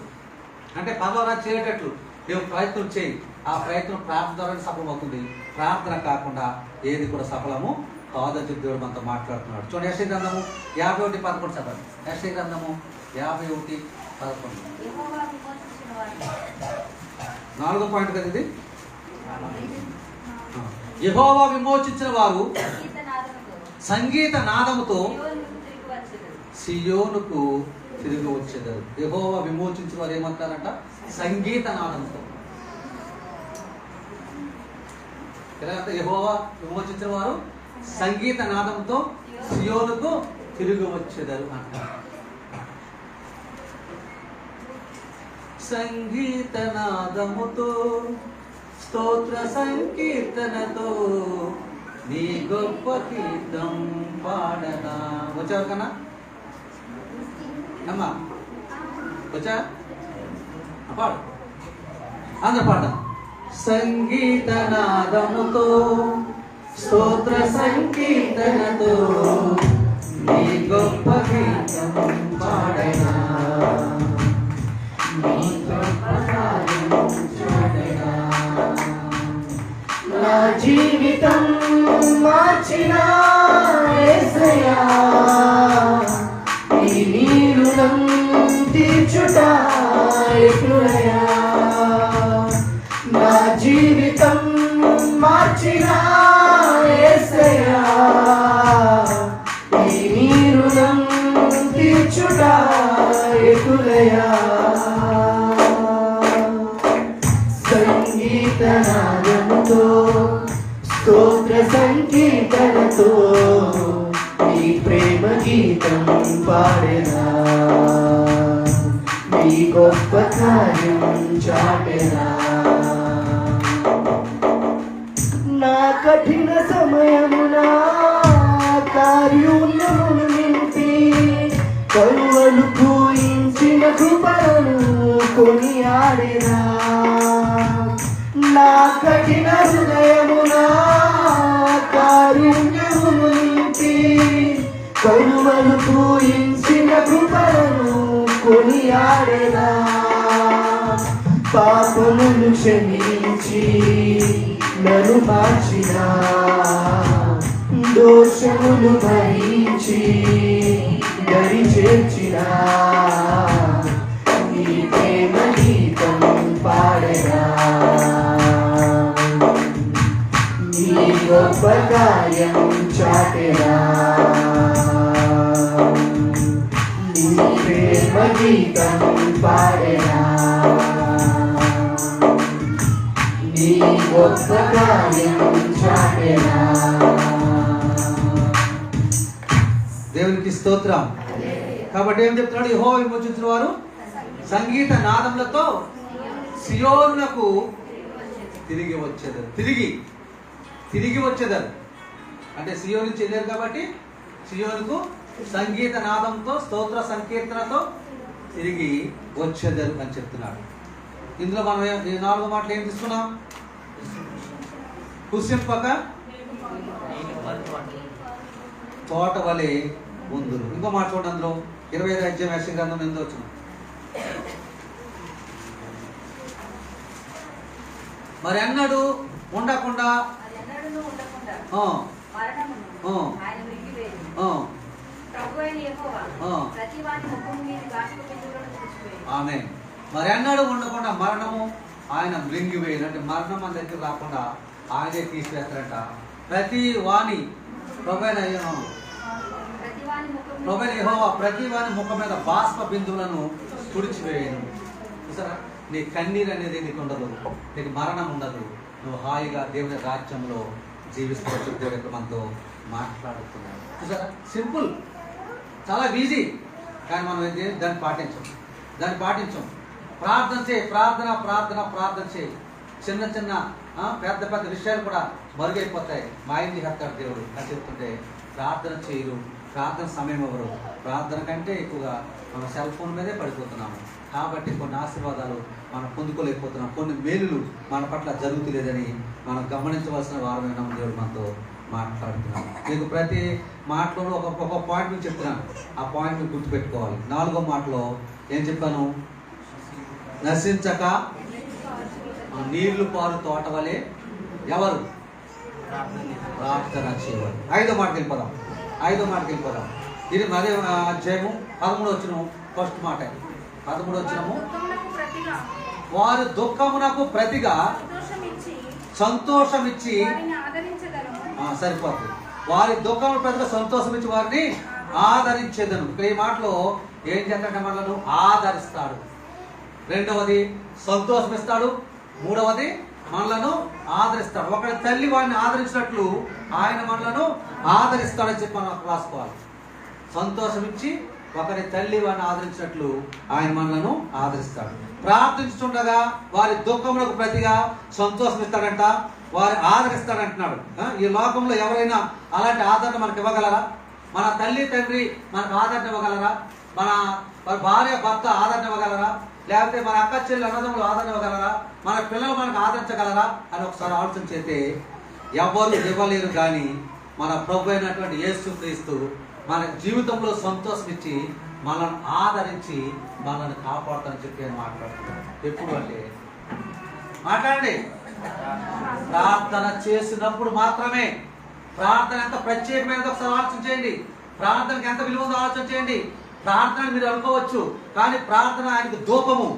అంటే పదవరా చేరేటట్లు నువ్వు ప్రయత్నం చేయి. ఆ ప్రయత్నం ప్రార్థన ద్వారా సఫలమవుతుంది. ప్రార్థన కాకుండా ఏది కూడా సఫలము కాదని చెప్పి దేవుడు మనతో మాట్లాడుతున్నాడు. చూడండి, యెషయా గ్రంథము 51:11 చదవండి. యెషయా గ్రంథము 51:11 4వ పాయింట్ కదా ఇది. యెహోవా విమోచించిన వారు సంగీత నాదముతో సియోనుకు తిరిగి వచ్చేదారు. యెహోవా విమోచించిన వారు ఏమంటారంట? సంగీత నాదముతో. యెహోవా విమోచించిన వారు సంగీత నాదముతో సియోనుకు తిరిగి వచ్చేదారు అంటారు. సంగీత నాదముతో స్తోత్ర సంకీర్తనతో నీ గొప్ప కీర్తం పాడనా. వచ్చారు కన్నా అమ్మా? వచ్చా? పాడు, అందరు పాడ. సంగీత నాదముతో స్తోత్ర సంకీర్తనతో నీ గొప్ప కీర్తం పాడనా, నీ గొప్ప కార్యం చూడనా. నా జీవితం మార్చిన యేసయ్యా, నీ రుణం తీర్చుట ఎప్పుడయ్యా. నా జీవితం మార్చిన యేసయ్యా, నీ రుణం తీర్చుట ఎప్పుడయ్యా. సంగీత నాదముతో స్తోత్ర సంకీర్తనతో నీ ప్రేమ గీతం పాడెనా, నీ గొప్ప కార్యం చాటెనా. కృపలను కొనియాడెనా. నా కఠిన హృదయమున కారుణ్యమును నింపి కరువలు పూయించిన కృపలను కొనియాడెనా. పాపమును క్షమించి నన్ను మార్చిన దోషములు భరించి దరి చేర్చిన నీ ప్రేమ గీతం పాడగా. నీ గొప్ప కార్యం చాటెనా. నీ ప్రేమ గీతం పాడెనా. నీ గొప్ప కార్యం చాటెనా. దేవునికి స్తోత్రం. కాబట్టి ఏం చెప్తున్నాడు? యెహోవా విమోచించిన వారు సంగీత నాదములతో సియోనునకు తిరిగి వచ్చేదారు. తిరిగి వచ్చేదారు అంటే సియోను నుంచి వెళ్ళారు కాబట్టి సియోనుకు సంగీత నాదంతో స్తోత్ర సంకీర్తనతో తిరిగి వచ్చేదారు అని చెప్తున్నాడు. ఇందులో మనం ఈ 4 మాటలు ఏం తీసుకున్నాం? కుసింపక తోట వలె ముందురు. ఇంకో మాట చూడండి, అందులో 25 అధ్యాయం యెషయా గ్రంథం 8వ వచనం. మరి అన్నాడు ఉండకుండా ఆమె మరి అన్నాడు ఉండకుండా మరణము ఆయన మృంగివేయను. అంటే మరణం మన దగ్గర రాకుండా ఆయనే తీసివేస్తారంట. ప్రతి వాణి ప్రభువైన యెహోవా ప్రతి వాని ముఖం మీద బాష్ప బిందువులను తుడిచివేయను. చూసారా, నీ కన్నీరు అనేది నీకు ఉండదు, నీకు మరణం ఉండదు. నువ్వు హాయిగా దేవుని రాజ్యంలో జీవిస్తూ దేవుడు ఇక్కడ మనతో మాట్లాడుతున్నాడు. చూసారా, సింపుల్, చాలా ఈజీ. కానీ మనం దాన్ని పాటించం. ప్రార్థన చేయి, ప్రార్థన చేయి. చిన్న పెద్ద విషయాలు కూడా మరుగైపోతాయి. మాయం చేస్తాడు దేవుడు అని చెప్తుంటే ప్రార్థన చేయరు, ప్రార్థన సమయం ఎవరు. ప్రార్థన కంటే ఎక్కువగా మనం సెల్ ఫోన్ మీదే పడిపోతున్నాము. కాబట్టి కొన్ని ఆశీర్వాదాలు మనం పొందుకోలేకపోతున్నాం, కొన్ని మేలులు మన పట్ల జరుగుతులేదని మనం గమనించవలసిన వారమైన దేవుడు మనతో మాట్లాడుతున్నాం. మీకు ప్రతి మాటలోనూ ఒక పాయింట్ నుంచి చెప్తున్నాను, ఆ పాయింట్ని గుర్తుపెట్టుకోవాలి. 4వ మాటలో ఏం చెప్పాను? నశించక నీళ్లు పారు తోట వలె ఎవరు? ప్రార్థన చేయవారు. 5వ మాటకి వెళ్ళిపోదాం. ఇది అదే అధ్యాయము 13వ వచనం ఫస్ట్ మాట. 13వ వచనము, వారు దుఃఖమునకు ప్రతిగా సంతోషమిచ్చి సరిపోతుంది. వారి దుఃఖమును ప్రతిగా సంతోషమిచ్చి వారిని ఆదరించేదను. ఇక్కడ ఈ మాటలో ఏం చేస్తాడంటే మనలను ఆదరిస్తాడు. 2వది సంతోషమిస్తాడు. 3వది మనలను ఆదరిస్తాడు. ఒకరి తల్లి వాడిని ఆదరించినట్లు ఆయన మనలను ఆదరిస్తాడని చెప్పి మనం రాసుకోవాలి. సంతోషమిచ్చి ఒకరి తల్లి వారిని ఆదరించినట్లు ఆయన మనలను ఆదరిస్తాడు. ప్రార్థించుండగా వారి దుఃఖములకు ప్రతిగా సంతోషం ఇస్తాడంట, వారు ఆదరిస్తాడంటున్నాడు. ఈ లోకంలో ఎవరైనా అలాంటి ఆదరణ మనకు ఇవ్వగలరా? మన తల్లి తండ్రి మనకు ఆదరణ ఇవ్వగలరా? మన భార్య భర్త ఆదరణ ఇవ్వగలరా? లేకపోతే మన అక్క చెల్లి అన్నదమ్ములు ఆదరణ ఇవ్వగలరా? మన పిల్లలు మనకు ఆదరించగలరా అని ఒకసారి ఆలోచన చేస్తే ఎవరు ఇవ్వలేరు. కానీ మన ప్రభు అయినటువంటి యేసుక్రీస్తు మన జీవితంలో సంతోషం ఇచ్చి మనల్ని ఆదరించి మనల్ని కాపాడుతానని చెప్పి అని మాట్లాడుతున్నాడు. ఎప్పుడు అంటే మాట్లాడండి, ప్రార్థన చేసినప్పుడు మాత్రమే. ప్రార్థన ఎంత ప్రత్యేకమైనది ఒకసారి ఆలోచన చేయండి. ప్రార్థనకి ఎంత విలువ ఉందో ఆలోచన చేయండి. ప్రార్థన మీరు అనుకోవచ్చు, కానీ ప్రార్థన ఆయనకు ధూపము.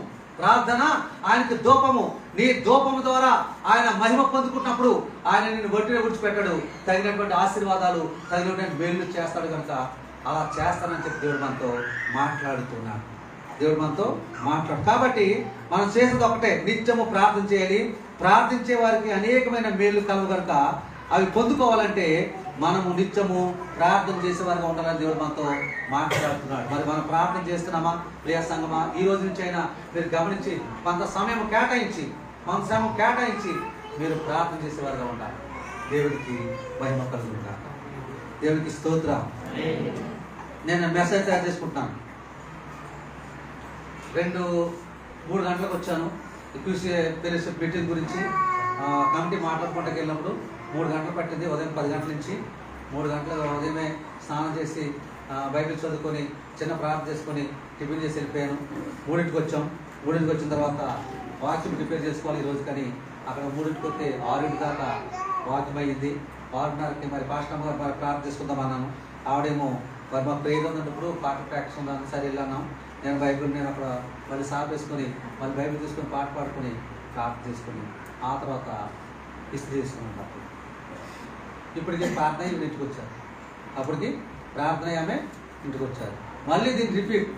నీ ధూపము ద్వారా ఆయన మహిమ పొందుకుంటున్నప్పుడు ఆయన నిన్ను వడ్డీలో విడిచిపెట్టాడు. తగినటువంటి ఆశీర్వాదాలు, తగినటువంటి మేలు చేస్తాడు. కనుక అలా చేస్తానని చెప్పి దేవుడు మనతో మాట్లాడుతున్నాడు. కాబట్టి మనం చేసేది ఒకటే, నిత్యము ప్రార్థన చేయాలి. ప్రార్థించే వారికి అనేకమైన మేలు కలుగు. కనుక అవి పొందుకోవాలంటే మనము నిత్యము ప్రార్థన చేసేవారిగా ఉండాలని దేవుడు మనతో మాట్లాడుతున్నాడు. మరి మనం ప్రార్థన చేస్తున్నామా ప్రియ సంఘమా? ఈ రోజు నుంచి అయినా మీరు గమనించి కొంత సమయం కేటాయించి మీరు ప్రార్థన చేసేవారిగా ఉండాలి. దేవుడికి మహిమ కలుగుతారు. దేవుడికి స్తోత్రం. నేను మెసేజ్ తయారు చేసుకుంటున్నాను. 3 గంటలకు వచ్చాను. క్యూసీ ఫెలోషిప్ మీటింగ్ గురించి కమిటీ మాట్లాడుకుంటూ వెళ్ళినప్పుడు 3 గంటలు పట్టింది. ఉదయం 10 గంటల నుంచి 3 గంటల ఉదయమే స్నానం చేసి బైబిల్ చదువుకొని చిన్న ప్రార్థన చేసుకొని టిఫిన్ చేసి వెళ్ళిపోయాను. 3ంటికి వచ్చాం. 3ంటికి వచ్చిన తర్వాత వాక్యం ప్రిపేర్ చేసుకోవాలి ఈరోజు. కానీ అక్కడ 3ంటికి వస్తే 6 దాకా వాక్యం అయ్యింది. 6:30కి మరి పాస్టర్ గారు మరి ప్రార్థన చేసుకుందాం అన్నాను. ఆవిడేమో మరి మా ప్రేయర్ ఉన్నప్పుడు పాట ప్రాక్టీస్ ఉందని సరే వెళ్ళాను. నేను అక్కడ మళ్ళీ సాప్ వేసుకొని మళ్ళీ బైబిల్ తీసుకొని పాట పాడుకొని ప్రార్థన చేసుకొని ఆ తర్వాత ఇస్త్రీ చేసుకున్నాను. అప్పుడు ఇప్పటికి ప్రార్థన ఇంటికి వచ్చారు. అప్పటికి ప్రార్థన ఆమె ఇంటికి వచ్చారు. మళ్ళీ దీన్ని రిపీట్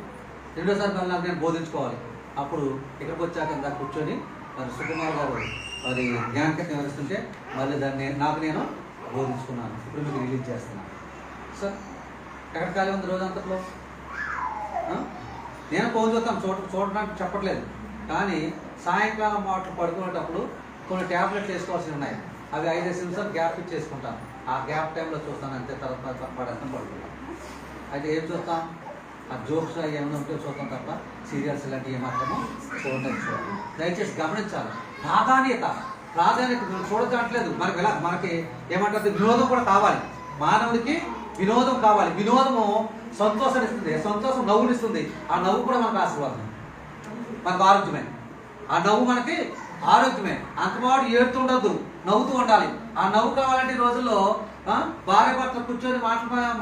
2సారి మళ్ళీ నాకు నేను బోధించుకోవాలి. అప్పుడు ఇక్కడికి వచ్చాక ఇందాక కూర్చొని మరి సుకుమార్ గారు మరి జ్ఞానకత వివరిస్తుంటే మళ్ళీ దాన్ని నేను బోధించుకున్నాను. ఇప్పుడు మీకు రిలీజ్ చేస్తున్నాను. సార్ ఎక్కడ ఖాళీ ఉంది రోజంతట్లో? నేను ఫోన్ చూడడానికి చెప్పట్లేదు. కానీ సాయంకాలం మాటలు పడుకునేటప్పుడు కొన్ని ట్యాబ్లెట్లు వేసుకోవాల్సి ఉన్నాయి. అవి 5-6 నిమిషాలు గ్యాప్ ఇచ్చేసుకుంటాను. ఆ గ్యాప్ టైంలో చూస్తాను అంతే. తర్వాత పడేస్తాం పడుకుంటాం. అయితే ఏం చూస్తాం? ఆ జోక్స్ ఏమైనా ఉంటే చూస్తాం తప్ప సీరియల్స్ ఇలాంటివి ఏమాత్రమో చూడండి. దయచేసి గమనించాలి. ప్రాధాన్యత చూడట్లేదు. మనకి ఏమంటారు? వినోదం కూడా కావాలి. మానవుడికి వినోదం కావాలి. వినోదము సంతోషాన్ని ఇస్తుంది. సంతోషం నవ్వునిస్తుంది. ఆ నవ్వు కూడా మనకు ఆశీర్వాదం, మనకు ఆరోగ్యమే. ఆ నవ్వు మనకి ఆరోగ్యమే. అంతమాడు ఏడుతూ ఉండద్దు, నవ్వుతూ ఉండాలి. ఆ నవ్వు కావాలంటే ఈ రోజుల్లో భార్య భర్త కూర్చొని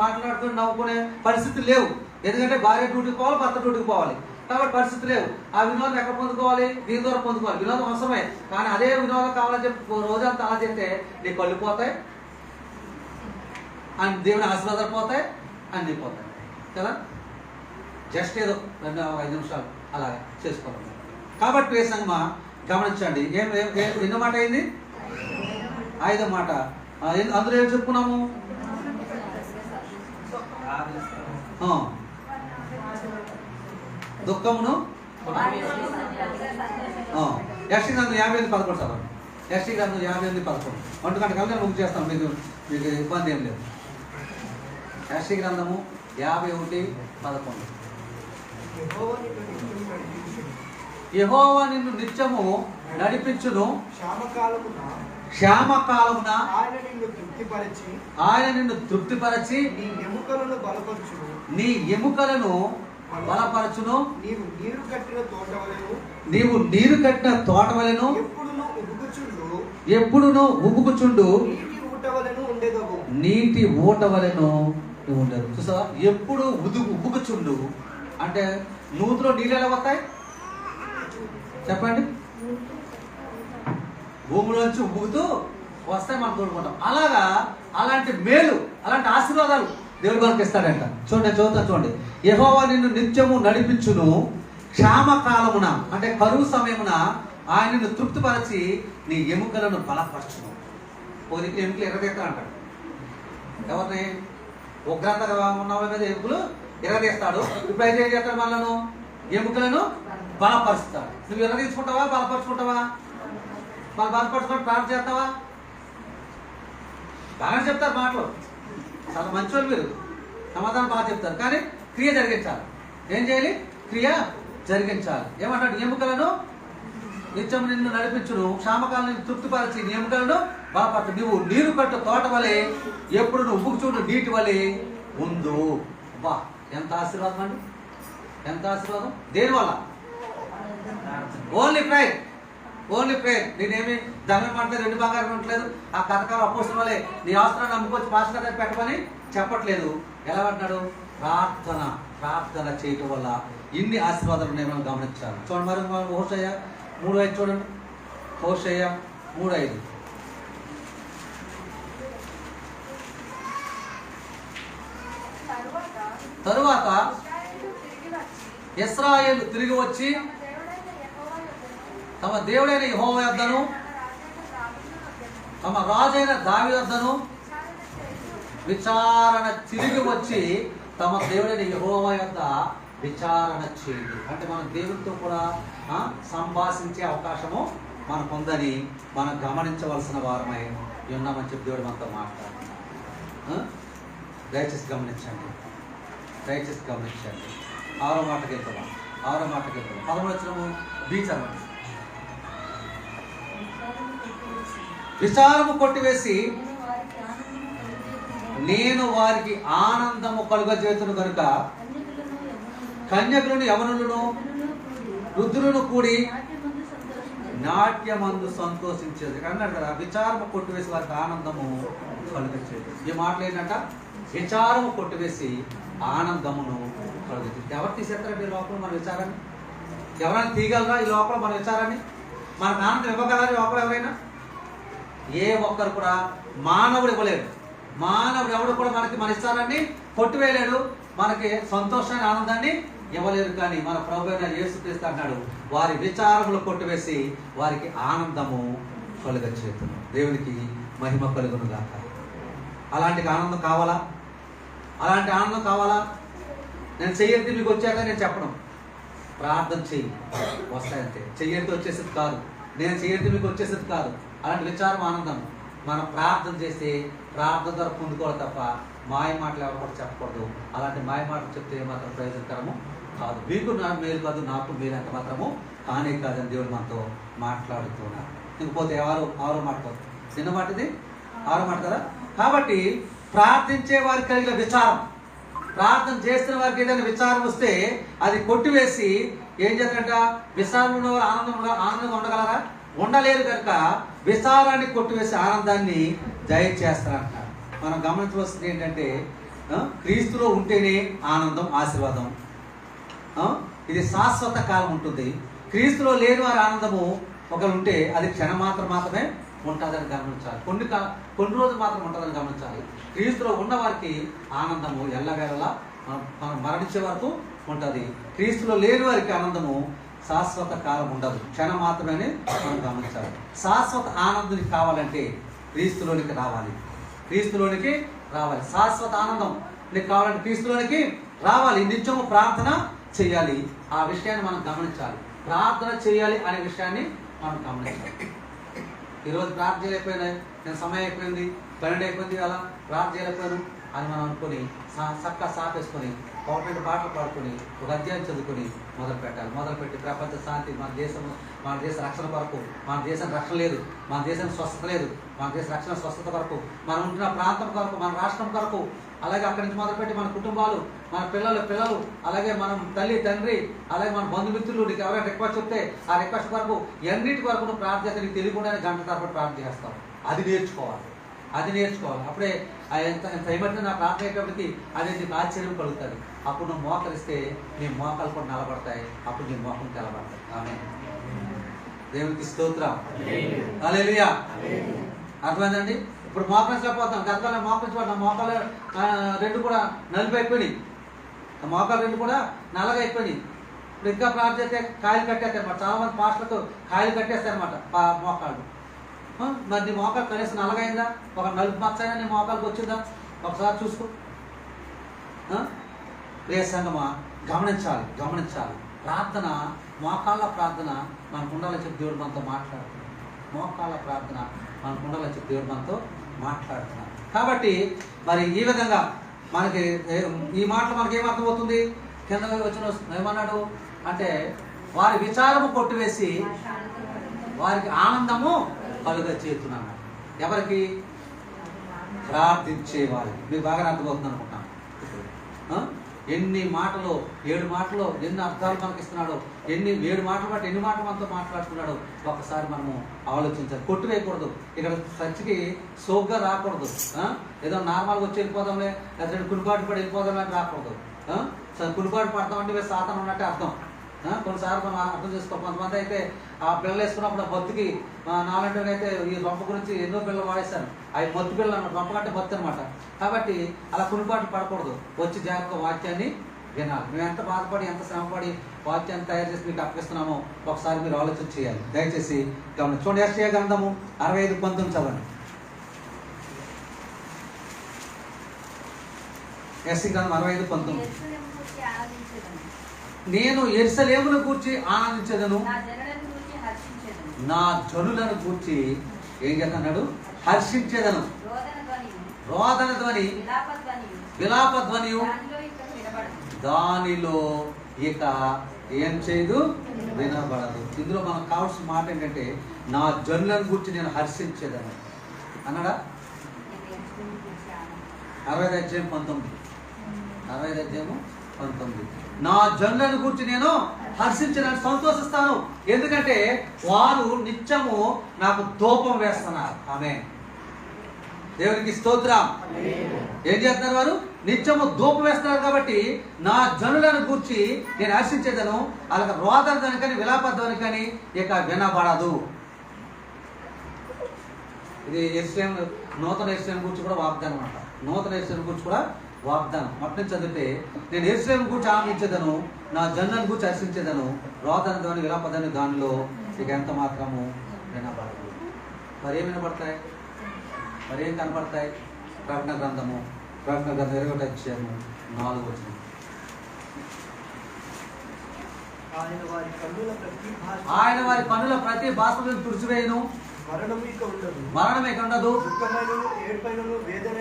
మాట్లాడుతూ నవ్వుకునే పరిస్థితి లేవు. ఎందుకంటే భార్య డ్యూటీకి పోవాలి, భర్త డ్యూటీకి పోవాలి. కాబట్టి పరిస్థితి లేవు. ఆ వినోదం ఎక్కడ పొందుకోవాలి? దీని ద్వారా పొందుకోవాలి. వినోదం అవసరమే. కానీ అదే వినోదం కావాలని చెప్పి రోజంతా అలా చేస్తే నీ కళ్ళు పోతాయి, అండ్ దేవుని ఆశీర్వాదాలు పోతాయి, అన్నీ పోతాయి కదా. జస్ట్ ఏదో 2-5 నిమిషాలు అలా చేసుకోవాలి. కాబట్టి ప్రియసంగమా గమనించండి. ఎన్నో మాట అయింది? 5వ మాట. అందులో ఏం చెప్పుకున్నాము? దుఃఖమును యెషయా గ్రంథం 58:11 సార్. యెషయా గ్రంథం 58:11 1 గంట కలిసి బుక్ చేస్తాను. మీకు ఇబ్బంది ఏం లేదు. యెషయా గ్రంథము 51:11 యెహోవా నిన్ను నిత్యము నడిపించును, క్షామకాలమున ఆయన నిన్ను తృప్తిపరచి నీ ఎముకలను బలపరచును. నీవు నీరు కట్టిన తోట వలెను ఎప్పుడును ఉబుకుచుండు నీటి ఊట వలెను ఉండదు. చూసా, ఎప్పుడు ఉబుకుచుండు అంటే నూతిలో నీళ్ళు ఎలా వస్తాయి చెప్పండి? భూమిలోంచి ఉబ్బుకుతూ వస్తాయి, మనం తోడుకుంటాం. అలాగా అలాంటి మేలు, అలాంటి ఆశీర్వాదాలు దేవుడు మనకి ఇస్తాడంట. చూడండి, చదువుతాను చూడండి. యెహోవా నిన్ను నిత్యము నడిపించును, క్షామకాలమున అంటే కరువు సమయమున ఆయన నిన్ను తృప్తిపరచి నీ ఎముకలను బలపరచును. పోదికి ఎముకలు ఎర్రదీస్తా అంటాడు. ఎవరిని? ఉగ్రతగా ఉన్న వాళ్ళ మీద ఎముకలు ఎర్రదీస్తాడు. ఇప్పుడు అయితే ఏం చేస్తాడు? మనలను ఎముకలను బలపరుస్తాడు. నువ్వు ఎర్ర తీసుకుంటావా? బలపరుచుకుంటావా? వాళ్ళు బలపరుచుకుంటే ప్రార్థన చేస్తావా? బాగా చెప్తారు మాటలు, చాలా మంచి వాళ్ళు, మీరు సమాధానం బాగా చెప్తారు. కానీ క్రియ జరిగించాలి. ఏం చేయాలి? క్రియ జరిగించాలి. ఏమంటాడు? ఎముకలను నిత్యం నిన్ను నడిపించును, క్షామకాలను తృప్తిపరిచి నీ ఎముకలను బలపరచు. నువ్వు నీరు కట్టు తోట వలె ఎప్పుడు నువ్వు ఉబ్బుకు చూడు నీటి వలె ఉందు. బా, ఎంత ఆశీర్వాదం అండి, ఎంత ఆశీర్వాదం. దేనివల్ల? Only prayer, only prayer. నేనేమి ధనం పడితే 2 బంగారం ఉండట్లేదు. ఆ కథకాల అపోస్తుల వల్లే నీ అవసరాన్ని నమ్ముకొచ్చి పాస్టర్ గారు పెట్టమని చెప్పట్లేదు. ఎలా అంటున్నాడు? ప్రార్థన, ప్రార్థన చేయటం వల్ల ఇన్ని ఆశీర్వాదాలు ఉన్నాయి, మనం గమనించాలి. చూడండి, మరి హోషేయ 3:5 చూడండి. హోషేయ 3:5. తరువాత ఇశ్రాయేలు తిరిగి వచ్చి తమ దేవుడైన యెహోవా యొద్దను తమ రాజైన దావీదు యొద్దను విచారణ తిరిగి వచ్చి తమ దేవుడైన యెహోవా యొద్ద విచారణ చేయండి. అంటే మనం దేవుడితో కూడా సంభాషించే అవకాశము మనకు ఉందని మనం గమనించవలసిన వారమై ఉన్నామని చెప్పి దేవుడు మనతో మాట్లాడుతున్నాం. దయచేసి గమనించండి, దయచేసి గమనించండి. 6వ మాటకి వెళ్తామా? 6వ మాటకి వెళ్తాం. 11వ వచనము బీచ్ అన్నమాట. విచారము కొట్టివేసి నేను వారికి ఆనందము కలుగజేతును కనుక కన్యకులను యవనులను వృద్ధులను కూడి నాట్యమందు సంతోషించేది అన్నాడు కదా. విచారము కొట్టివేసి వారికి ఆనందము కలుగజేది. ఈ మాటలు ఏంటంట? విచారము కొట్టివేసి ఆనందమును కలుగజేది. ఎవరు తీసేస్తారంటే ఈ లోపల మన విచారాన్ని? ఎవరైనా తీయగలరా ఈ లోపల మన విచారాన్ని? మనకు ఆనందం ఇవ్వగలరా ఈ లోపల ఎవరైనా? ఏ ఒక్కరు కూడా మానవుడు ఇవ్వలేడు. మానవుడు ఎవడు కూడా మనకి మన విచారాన్ని కొట్టివేయలేడు, మనకి సంతోషాన్ని ఆనందాన్ని ఇవ్వలేరు. కానీ మన ప్రభు అయిన యేసుక్రీస్తు అన్నాడు, వారి విచారములు కొట్టివేసి వారికి ఆనందము కలుగచేతును. దేవునికి మహిమ కలుగును గాక. అలాంటి ఆనందం కావాలా? అలాంటి ఆనందం కావాలా? నేను చెయ్యొద్దు మీకు వచ్చాక నేను చెప్పడం, ప్రార్థన చెయ్యి వస్తాయంతే. చెయ్యొద్దు వచ్చేసేది కాదు, నేను చెయ్యొద్దు మీకు వచ్చేసేది కాదు. అలాంటి విచారం ఆనందం మనం ప్రార్థన చేస్తే ప్రార్థన ద్వారా పొందుకోవాలి తప్ప మాయ మాటలు ఎవరు కూడా చెప్పకూడదు. అలాంటి మాయ మాటలు చెప్తే ఏమాత్రం ప్రయోజనకరము కాదు. మీకు నా మేలు కాదు, నాకు మేలు ఎంత మాత్రము కానే కాదని దేవుడు మనతో మాట్లాడుతున్నారు. ఇంకపోతే ఆరో మాట కాదు, చిన్న మాట ఇది, 6వ మాట కదా. కాబట్టి ప్రార్థించే వారికి కలిగిన విచారం, ప్రార్థన చేస్తున్న వారికి ఏదైనా విచారం వస్తే అది కొట్టివేసి ఏం చేస్తారంట? విచారంలో ఆనందంగా ఉండగలరా? ఉండలేరు. కనుక విచారాన్ని కొట్టివేసి ఆనందాన్ని దయచేస్తారంట. మనం గమనించవలసింది ఏంటంటే క్రీస్తులో ఉంటేనే ఆనందం, ఆశీర్వాదం. ఇది శాశ్వత కాలం ఉంటుంది. క్రీస్తులో లేని వారి ఆనందము ఒకరు ఉంటే అది క్షణం మాత్రమే ఉంటుందని గమనించాలి. కొన్ని రోజులు మాత్రం ఉంటుందని గమనించాలి. క్రీస్తులో ఉన్న వారికి ఆనందము ఎల్లవేళలా మనం మరణించే వరకు ఉంటుంది. క్రీస్తులో లేని వారికి ఆనందము శాశ్వత కాలం ఉండదు, క్షణం మాత్రమే మనం గమనించాలి. శాశ్వత ఆనందం కావాలంటే క్రీస్తులోనికి రావాలి. క్రీస్తులోనికి రావాలి. శాశ్వత ఆనందం నీకు కావాలంటే క్రీస్తులోనికి రావాలి. నిత్యము ప్రార్థన చేయాలి. ఆ విషయాన్ని మనం గమనించాలి. ప్రార్థన చేయాలి అనే విషయాన్ని మనం గమనించాలి. ఈరోజు ప్రార్థన చేయలేకపోయినా, నేను సమయం అయిపోయింది, 12 అయిపోయింది, అలా ప్రార్థన చేయలేకపోయాను అని మనం అనుకొని చక్కగా సాపేసుకొని 1-2 పాటలు పాడుకొని ఒక అధ్యాయం చదువుకొని మొదలు పెట్టాలి. మొదలుపెట్టి ప్రపంచ శాంతి, మన దేశ రక్షణ కొరకు, మన దేశం రక్షణ లేదు, మన దేశం స్వస్థత లేదు, మన దేశ రక్షణ స్వస్థత కొరకు, మనం ఉంటున్న ప్రాంతం కొరకు, మన రాష్ట్రం కొరకు, అలాగే అక్కడి నుంచి మొదలుపెట్టి మన కుటుంబాలు, మన పిల్లలు, అలాగే మనం తల్లి తండ్రి, అలాగే మన బంధుమిత్రులు, నీకు ఎవరైనా రిక్వెస్ట్ చెప్తే ఆ రిక్వెస్ట్ వరకు ఎన్నింటి వరకు నువ్వు ప్రార్థన చేస్తే నీకు తెలియకుండానే గంట తరబడి ప్రార్థన చేస్తావు. అది నేర్చుకోవాలి. అప్పుడే ఎంత ఏమంటే నా ప్రార్థన అయ్యేటప్పటికి అది నీకు ఆశ్చర్యం కలుగుతుంది. అప్పుడు నువ్వు మోకరిస్తే నీ మోకాలు కూడా నిలబడతాయి. అప్పుడు నీ మోకం తెలబడతాయి. ఆమేన్. దేవునికి స్తోత్రం. హల్లెలూయా. అర్థమైందండి? ఇప్పుడు మోకరించలేకపోతాం. గతంలో మోకరించబడ్డాం. మోకాలు 2 కూడా నలుపు అయిపోయినాయి. మోకాలు 2 కూడా నల్లగా అయిపోయినాయి. ఇప్పుడు ఇంకా ప్రార్థన చేస్తే కాయలు కట్టేస్తారనమాట. చాలా మంది పాస్టర్లకు కాయలు కట్టేస్తారనమాట మోకాళ్ళు. మరి నీ మోకాలు కనీసం నల్లగైందా? ఒక నలుపు మచ్చ అయినా నీ మోకాలకు వచ్చిందా? ఒకసారి చూసుకో. ప్రియ సంగమా, గమనించాలి. ప్రార్థన, మోకాళ్ళ ప్రార్థన మనకు ఉండాలని చెప్పి దేవుడు మనతో మాట్లాడుతున్నాడు. మోకాళ్ళ ప్రార్థన మనకు ఉండాలని చెప్పి దేవుడు మనతో మాట్లాడుతున్నాడు. కాబట్టి మరి ఈ విధంగా మనకి ఈ మాటలు మనకి ఏమర్థమవుతుంది? కింద వచ్చిన ఏమన్నాడు అంటే, వారి విచారము కొట్టివేసి వారికి ఆనందము కలుగచేస్తున్నాను. ఎవరికి? ప్రార్థించేవారు. మీకు బాగా అర్థమవుతుంది అనుకుంటాను. ఎన్ని మాటలు, 7 మాటలు ఎన్ని అర్థాలు మనకి ఇస్తున్నాడో, 7 మాటలు బట్టి ఎన్ని మాటలు మనతో మాట్లాడుతున్నాడో ఒకసారి మనము ఆలోచించాలి. కొట్టివేయకూడదు. ఇక్కడ చర్చికి సోగ్గా రాకూడదు. ఏదో నార్మల్గా వచ్చి వెళ్ళిపోదాంలే, లేదా కునిపాటు పడి వెళ్ళిపోదాంలే అని రాకూడదు. కునిపాటు పడతామంటే సాతాను ఉన్నట్టే అర్థం. కొన్నిసార్లు మనం అర్థం చేసుకో. కొంతమంది అయితే ఆ పిల్లలు వేసుకున్నప్పుడు ఆ బొత్తుకి, నాలంటి అయితే ఈ రొంప గురించి ఎన్నో పిల్లలు వాడేశారు. అవి మొత్తి పిల్లలు అన్నమాట, రొంప కంటే మొత్తి అనమాట. కాబట్టి అలా కునిపాటు పడకూడదు. వచ్చి జాగ్రత్తగా వాక్యాన్ని వినాలి. మేము ఎంత బాధపడి, ఎంత శ్రమపడి వాక్యాన్ని తయారు చేసి మీకు అప్పగిస్తున్నామో ఒకసారి మీరు ఆలోచన చేయాలి. దయచేసి గమనించండి. చూడండి, యెషయా గ్రంథము 65:19 చదవండి. యెషయా గ్రంథం 65:19. నేను యెరూషలేమును గూర్చి ఆనందించెదను, నా జనులను గూర్చి ఏం చేస్తున్నాడు? హర్షించేదను. రోదన ధ్వని, విలాప ధ్వనియు దానిలో ఇక ఏం చేయదు, వినబడదు. ఇందులో మనకు కావాల్సిన మాట ఏంటంటే నా జనులను గురించి నేను హర్షించేదాన్ని అన్నాడా? 65:19 నా జనులను గురించి నేను హర్షించడానికి సంతోషిస్తాను, ఎందుకంటే వారు నిత్యము నాకు ధూపం వేస్తున్నారు. ఆమేన్. దేవునికి స్తోత్రం. ఏం చేస్తున్నారు? వారు నిత్యము ధూపం వేస్తున్నారు. కాబట్టి నా జనులను గూర్చి నేను హర్షించేదను, అలాగే రోదనని కానీ విలాపధ్వని కానీ ఇక వినబడదు. ఇది యెరూషలేము, నూతన యెరూషలేము గురించి కూడా వాగ్దానం అంట. నూతన యెరూషలేము గురించి కూడా వాగ్దానం. మొట్టని చదివితే నేను యెరూషలేము గురించి ఆనందించేదను, నా జనులను గురించి హర్షించేదను, రోదన ధ్వని విలాపధ్వని దానిలో ఇక ఎంత మాత్రము వినబడదు. మరి ఏం వినబడతాయి? మరి ఏం కనపడతాయి? ప్రకటన గ్రంథము 21:4. ఆయన వారి కన్నుల ప్రతి భాషను తుడిచివేయును, మరణం ఇక ఉండదు, దుఃఖమైన ఏడుపైన వేదన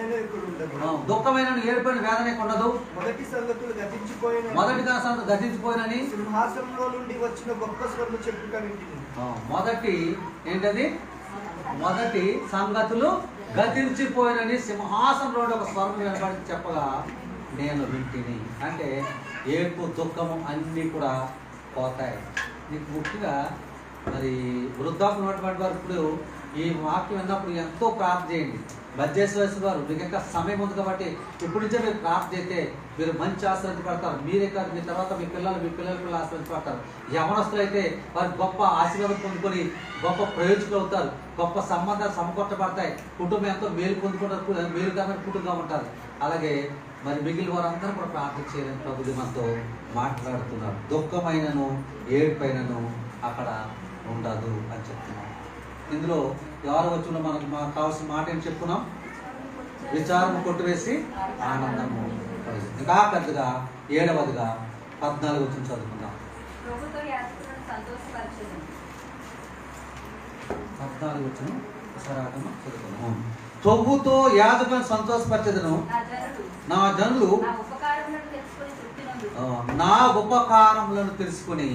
ఇక ఉండదు. మొదటి సంగతులు గతించిపోయినని సింహాసనంలో నుండి వచ్చిన గొప్ప స్వరము చెప్పుగా వింటిని. మొదటి ఏంటది? మొదటి సంగతులు గతించిపోయినని సింహాసనంలో ఒక స్వరం వినబడి చెప్పగా నేను వింటిని. అంటే ఏడుపు, దుఃఖము అన్నీ కూడా పోతాయి. నీకు ముఖ్యంగా మరి వృద్ధాప్యం ఉన్నటువంటి వారు ఇప్పుడు ఈ వాక్యం విన్నప్పుడు ఎంతో ప్రార్థన చేయండి. బద్దేశ్వర వారు మీకు ఇంకా సమయం ఉంది కాబట్టి ఇప్పుడు నుంచే మీరు ప్రార్థన చేస్తే మీరు మంచి ఆశ్రయించబడతారు. మీరే కాదు, మీ తర్వాత మీ పిల్లలు ఆశ్రయించబడతారు. యవనస్తులు అయితే వారు గొప్ప ఆశీర్వాదం పొందుకొని గొప్ప ప్రయోజకులు అవుతారు. గొప్ప సంబంధాలు సమకూర్చబడతాయి. కుటుంబం ఎంతో మేలు పొందుకుంటారు, మేలుకరమైన కుటుంబంగా ఉంటారు. అలాగే మరి మిగిలిన వారందరూ కూడా ప్రార్థన చేయాలని ప్రభుత్వ మనతో మాట్లాడుతున్నారు. దుఃఖమైనను ఏడుపైనను అక్కడ ఉండదు అని చెప్తున్నాం. ఇందులో 6వ వచనంలో మనకు కావాల్సిన మాట ఏం చెప్పుకున్నాం? విచారము కొట్టివేసి ఆనందము. ఇంకా పెద్దగా 7వదిగా 14వ వచనం చదువుకుందాం. 14వ వచనం చదువుకుందాం. ప్రభుతో యాజకులను సంతోషపరచెదను, నా జనులు నా ఉపకారములను తెలుసుకుని,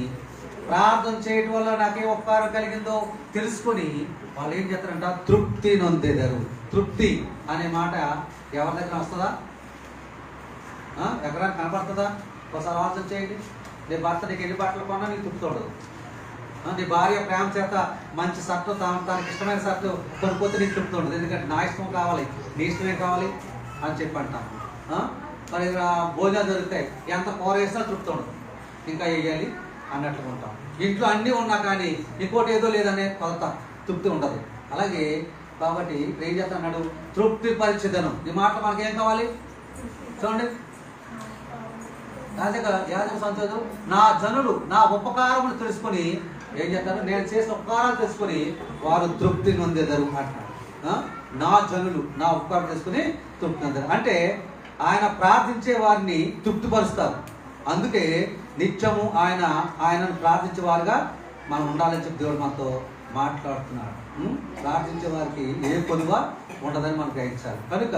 ప్రార్థన చేయడం వల్ల నాకే ఉపకారం కలిగిందో తెలుసుకుని వాళ్ళు ఏం చేస్తారంట? తృప్తి నొందేదారు. తృప్తి అనే మాట ఎవరి దగ్గర వస్తుందా? ఎక్కడానికి కనపడుతుందా? ఒకసారి ఆలోచన చేయండి. నీ భర్త నీకు ఎన్ని బట్టలు కొన్నా నీకు తృప్తి ఉండదు. నీ భార్య ప్రేమ చేత మంచి షర్టు, తనకి ఇష్టమైన షర్టు కొనుక్కోతే నీకు తృప్తి ఉండదు. ఎందుకంటే నా ఇష్టం కావాలి, నీ ఇష్టమే కావాలి అని చెప్పి అంటాం. మరి భోజనాలు దొరుకుతాయి, ఎంత కూర వేసినా తృప్తి ఉండదు, ఇంకా వేయాలి అన్నట్లుగా ఉంటాం. ఇంట్లో అన్నీ ఉన్నా కానీ ఇంకోటి ఏదో లేదనే కొలత తృప్తి ఉండదు. అలాగే కాబట్టి ఏం చేస్తున్నాడు? తృప్తి పరిచేదను. ఈ మాట మనకేం కావాలి చూడండి. యాజక సంతోషం, నా జనులు నా ఉపకారములు తెలుసుకొని ఏం చేస్తారు? నేను చేసిన ఉపకారాలు తెలుసుకొని వారు తృప్తి నొందేదారు అంటారు. నా జనులు నా ఉపకారం తెలుసుకుని తృప్తి నొందారు అంటే ఆయన ప్రార్థించే వారిని తృప్తిపరుస్తారు. అందుకే నిత్యము ఆయనను ప్రార్థించే వారుగా మనం ఉండాలని చెప్పి దేవుడు మనతో మాట్లాడుతున్నాడు. ప్రార్థించే వారికి ఏ కొదువ ఉండదని మనం గ్రహించాలి. కనుక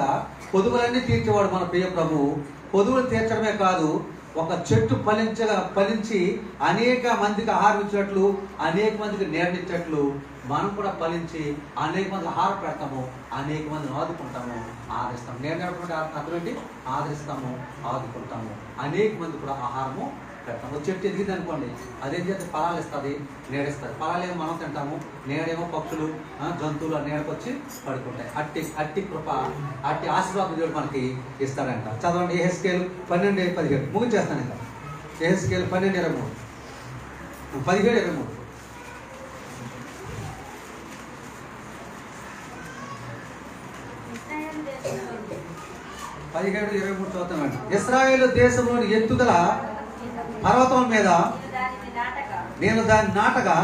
కొదువులన్నీ తీర్చేవాడు మన ప్రియ ప్రభువు. కొదువులు తీర్చడమే కాదు, ఒక చెట్టు ఫలించి అనేక మందికి ఆహారం ఇచ్చినట్లు, అనేక మందికి నేర్నిచ్చట్లు మనం కూడా ఫలించి అనేక మంది ఆహారం పెడతాము, అనేక మందిని ఆదుకుంటాము, ఆదరిస్తాము. నేర్చుకుంటే అర్థం ఏంటి? ఆదరిస్తాము, ఆదుకుంటాము, అనేక మంది కూడా ఆహారము పెడతాము. చెట్టు ఎదిగింది అనుకోండి, అదేం చేస్తే ఫలాలు ఇస్తుంది, నీడిస్తుంది. ఫలాలు ఏమో మనం తింటాము, నీడేమో పక్షులు, జంతువులు నీడకొచ్చి పడుకుంటాయి. అట్టి కృప, అట్టి ఆశీర్వాదం దేవుడు మనకి ఇస్తాడంట. చదవండి యెహెజ్కేలు 12:17. ముగించేస్తాను ఇంకా. యెహెజ్కేలు 12:23, 17:23. 17:23 చదువుతున్నాడు. ఇశ్రాయేలు దేశంలోని ఎత్తుగల పర్వతం మీద నేను దాన్ని నాటగా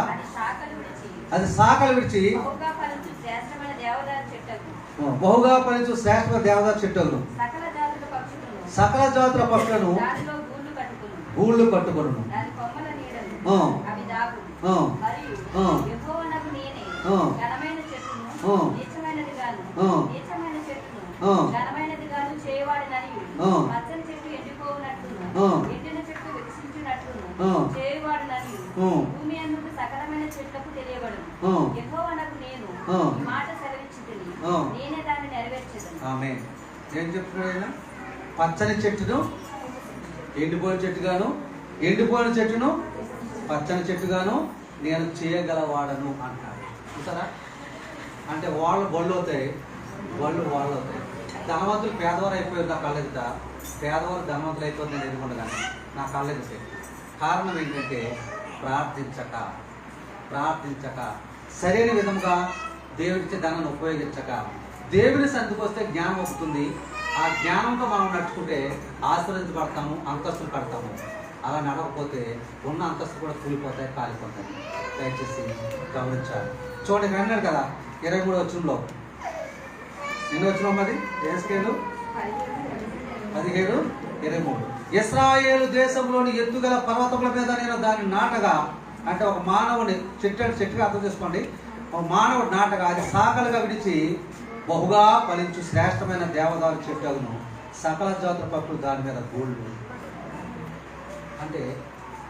అది శాఖలు విడిచి బహుగా ఫలించు శ్రేష్ఠమైన దేవదారు చెట్టును, సకల జాతుల పక్షులను గూళ్ళు కట్టుకొనును. భూమి అందుకు సకలమైన చెట్లకు తెలియబడును. యెహోవానగు నేను ఈ మాట సెలవిచ్చితిని, నేనే దాన్ని నెరవేర్చెదను. ఆమేన్. ఏం చెప్తున్నాడు ఆయన? పచ్చని చెట్టును ఎండిపోయిన చెట్టుగాను, ఎండిపోయిన చెట్టును పచ్చని చెట్టుగాను నేను చేయగలవాడను అంటాడు. చూసారా? అంటే వాళ్ళు బళ్ళు అవుతాయి, వాళ్ళు అవుతాయి. ధనవంతులు పేదవారు అయిపోయారు నా కళ్ళెదుట, పేదవారు ధనవంతులు అయిపోయి నేను ఎదుర్కొండగాను నా కళ్ళెదుటే. కారణం ఏంటంటే ప్రార్థించక సరైన విధంగా దేవుడిచ్చే ధనాన్ని ఉపయోగించక. దేవుని సన్నిధికి వస్తే జ్ఞానం వస్తుంది. ఆ జ్ఞానంతో మనం నడుచుకుంటే ఆశీర్వదించబడతాము, అంతస్తులు కడతాము. అలా నడవకపోతే ఉన్న అంతస్తులు కూడా కూలిపోతాయి, కాలిపోతాయి. దయచేసి గమనించాలి. చూడండి, ఇక్కడ అన్నాడు కదా 23వ వచనంలో, ఎన్ని వచ్చిన మరి ఏస్కేలు 17:23. ఇశ్రాయేలు దేశంలోని ఎత్తుగల పర్వతముల మీద నేను దాన్ని నాటగా, అంటే ఒక మానవుని చెట్టుగా అర్థం చేసుకోండి. ఒక మానవుడు నాటగా అది శాఖలుగా విడిచి బహుగా ఫలించు శ్రేష్టమైన దేవదారు చెట్టును, సకల జాతుల పక్షులు దాని మీద గూళ్ళు. అంటే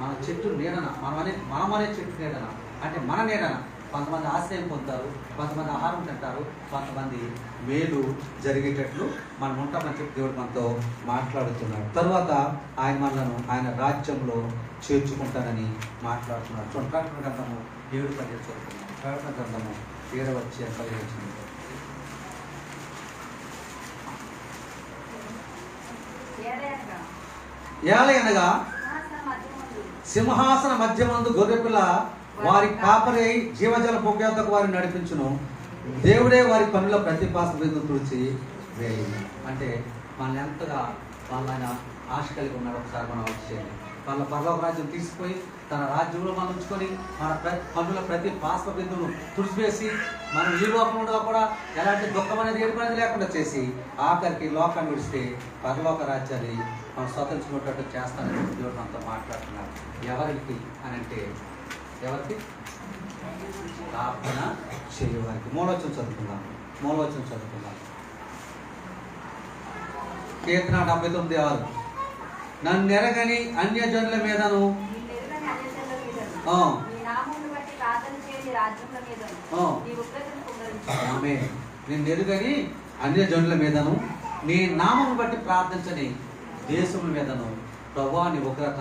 మన చెట్టు నీడన, మనమనే చెట్టు నీడన, అంటే మన నీడన కొంతమంది ఆశ్రయం పొందుతారు, కొంతమంది ఆహారం తింటారు, కొంతమంది మేలు జరిగేటట్లు మనం ఉంటామని చెప్పి దేవుడు మనతో మాట్లాడుతున్నాడు. తర్వాత ఆయన మనలను ఆయన రాజ్యంలో చేర్చుకుంటానని మాట్లాడుతున్నాడు. చూడండి, ప్రకటన గ్రంథము 7:10 చూస్తున్నాం. ప్రకటన గ్రంథము 7:10. ఏలయనగా సింహాసన మధ్యమందు గొర్రెపిల్ల వారి కాపరి జీవజల పొగ్గేంతకు వారిని నడిపించును. దేవుడే వారి పనుల ప్రతిపాస బిందు తుడిచి వేయి. అంటే మనల్ని ఎంతగా వాళ్ళ ఆశ కలిగి ఉన్నాడు ఒకసారి మనం ఆలోచించేయండి. వాళ్ళ పరలోక రాజ్యం తీసుకుపోయి తన రాజ్యంలో మనం ఉంచుకొని మన పనుల ప్రతి పాస్ప బిందును తుడిచివేసి మనం ఈ లోకంలో కూడా ఎలాంటి దుఃఖం అనేది ఏడుపు అనేది లేకుండా చేసి ఆఖరికి లోకాన్ని విడిస్తే పరలోక రాజ్యాన్ని మనం స్వతంత్రించుకున్నట్టు చేస్తానని దేవుడు మనతో మాట్లాడుతున్నారు. ఎవరికి అని అంటే ఎవరికి? ప్రార్థన చేయవారికి. మూలవచనం చదువుకుందాం. కీర్తన 79:6. నన్ను ఎరగని అన్యజనుల మీదను నేను ఎరుగని అన్యజనుల మీదను నీ నామము బట్టి ప్రార్థించని దేశముల మీదను ప్రభువా నీ ఉగ్రత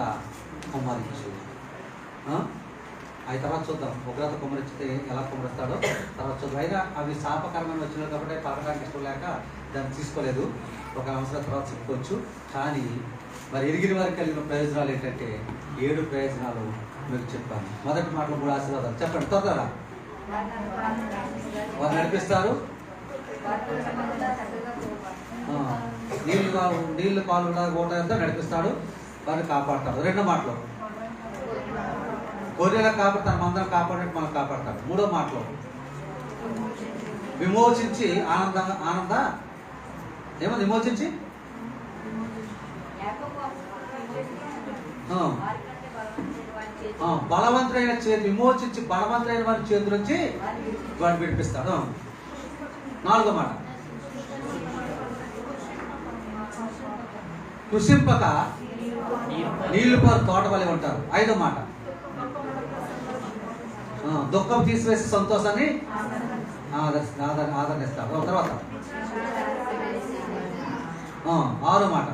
కుమ్మరించు. అవి తర్వాత చూద్దాం. ఉగ్రత కుమ్మరిస్తే ఎలా కుమ్మరిస్తాడో తర్వాత చూద్దాం. అయినా అవి శాపకరమైన వచ్చినాయి కాబట్టి పలకడానికి ఇష్టం లేక దాన్ని తీసుకోలేదు. ఒక అవసరం తర్వాత చెప్పుకోవచ్చు. కానీ మరి ఎరిగిన వారికి కలిగిన ప్రయోజనాలు ఏంటంటే 7 ప్రయోజనాలు మీకు చెప్పాను. మొదటి మాటలు 3 ఆశీర్వాదాలు చెప్పండి త్వరగా. వారు నడిపిస్తారు, నీళ్లు పాలు ఓటంతా నడిపిస్తాడు, వారిని కాపాడతాడు. 2వ మాటలో గొర్రెల కాబట్టి తన మందరం కాపాడినట్టు మనం కాపాడతాడు. 3వ మాటలో విమోచించి ఏమో విమోచించి బలవంతుడైన చేతి విమోచించి బలవంతుడైన వారి చేతి నుంచి వాడిని విడిపిస్తాడు. 4వ మాట కృషింపక నీళ్లు పాలు తోట వలె ఉంటారు. 5వ మాట దుఃఖం తీసివేసి సంతోషాన్ని ఆదరణిస్తారు. తర్వాత 6వ మాట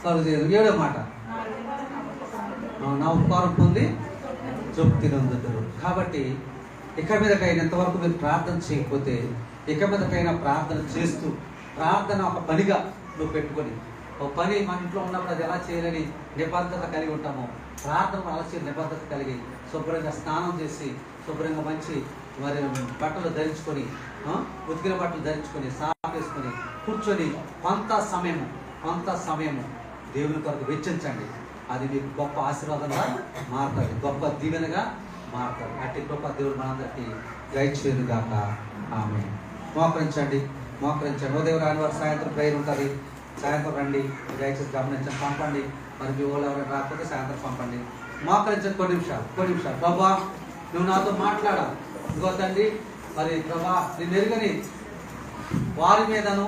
కలుగు చేయదు. 7వ మాట నా ఉపకారం పొంది తృప్తి నొందుతారు. కాబట్టి ఇక మీదకైనా ఇంతవరకు మీరు ప్రార్థన చేయకపోతే ఇక మీదకైనా ప్రార్థన చేస్తూ ప్రార్థన ఒక పనిగా నువ్వు పెట్టుకొని ఒక పని మన ఇంట్లో ఉన్నప్పుడు అది ఎలా చేయాలని నిబద్ధత కలిగి ఉంటామో ప్రార్థన అలసి నిబద్ధత కలిగి శుభ్రంగా స్నానం చేసి శుభ్రంగా మంచి మరి బట్టలు ధరించుకొని ఉతికిన బట్టలు ధరించుకొని సాఫ్ వేసుకొని కూర్చొని కొంత సమయము దేవుని కొరకు వెచ్చించండి. అది మీకు గొప్ప ఆశీర్వాదంగా మారుతుంది, గొప్ప దీవెనగా మారుతుంది. అట్టి గొప్ప దేవుడు మనందరికీ దయచేయును గాక. ఆమేన్. మోకరించండి. ఉదయం రాని వారు సాయంత్రం ప్రేయర్ ఉంటుంది. సాయంత్రం రండి, దయచేసి గమనించండి, పంపండి. మరి మీ వాళ్ళు ఎవరైనా రాకపోతే సాయంత్రం పంపండి. మోకరించండి కొన్ని నిమిషాలు. ప్రభా నువ్వు నాతో మాట్లాడాలి. ఇదిగో తండ్రి, మరి ప్రభా నిన్ను ఎరుగని వారి మీదను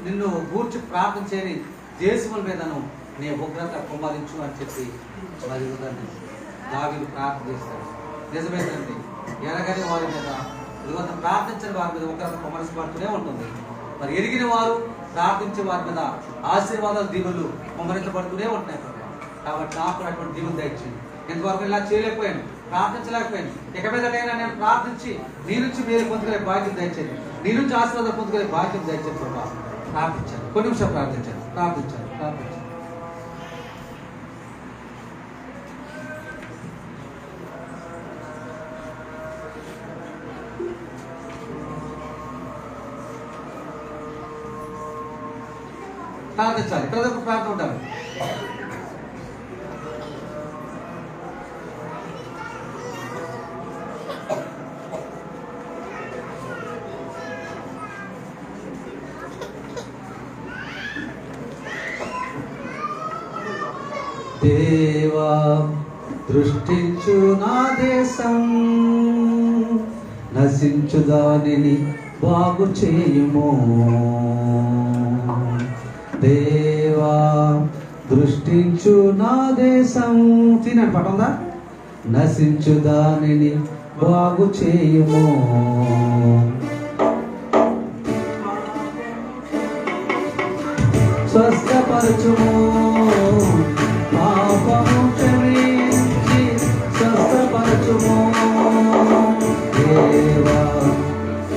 నిన్ను గూర్చి ప్రార్థన చేయని దేశముల మీదను నీ ఉగ్రత కుమ్మరించు అని చెప్పి మరి దావీదు ప్రార్థన చేస్తాడు. నిజమేంటండి, ఎరగని వారి మీద, ఇదిగో ప్రార్థించని వారి మీద ఉగ్రత కుమ్మరించబడుతూనే ఉంటుంది. మరి ఎరిగిన వారు ప్రార్థించే వారి మీద ఆశీర్వాదాలు, దీవులు కుమ్మరించబడుతూనే ఉంటున్నాయి. కాబట్టి నాకు అటువంటి దీవులు దయచేయండి. ఇంతవరకు ఇలా చేయలేకపోయాను, ప్రార్థించలేకపోయాను. ఇక మీదటైనా నేను ప్రార్థించి నీ నుంచి మీరు పొందుకునే భాగ్యం దయచేయండి, నీ నుంచి ఆశీర్వాదం పొందుకునే భాగ్యం దయచేయండి ప్రభా. ప్రార్థించాను, కొన్ని నిమిషాలు ప్రార్థించాను. ప్రార్థించాలి. ప్రతి ఒక్క ప్రార్థన ఉండాలి. దేవా దృష్టించు నా దేశం, నశించు దానిని బాగు చేయుము. దేవా దృష్టించు నా దేశం, తినండి పట్టందా, నశించు దానిని బాగు చేయుము. స్వస్థపరచుము, పాపము క్షమించి స్వస్థపరచుము. దేవా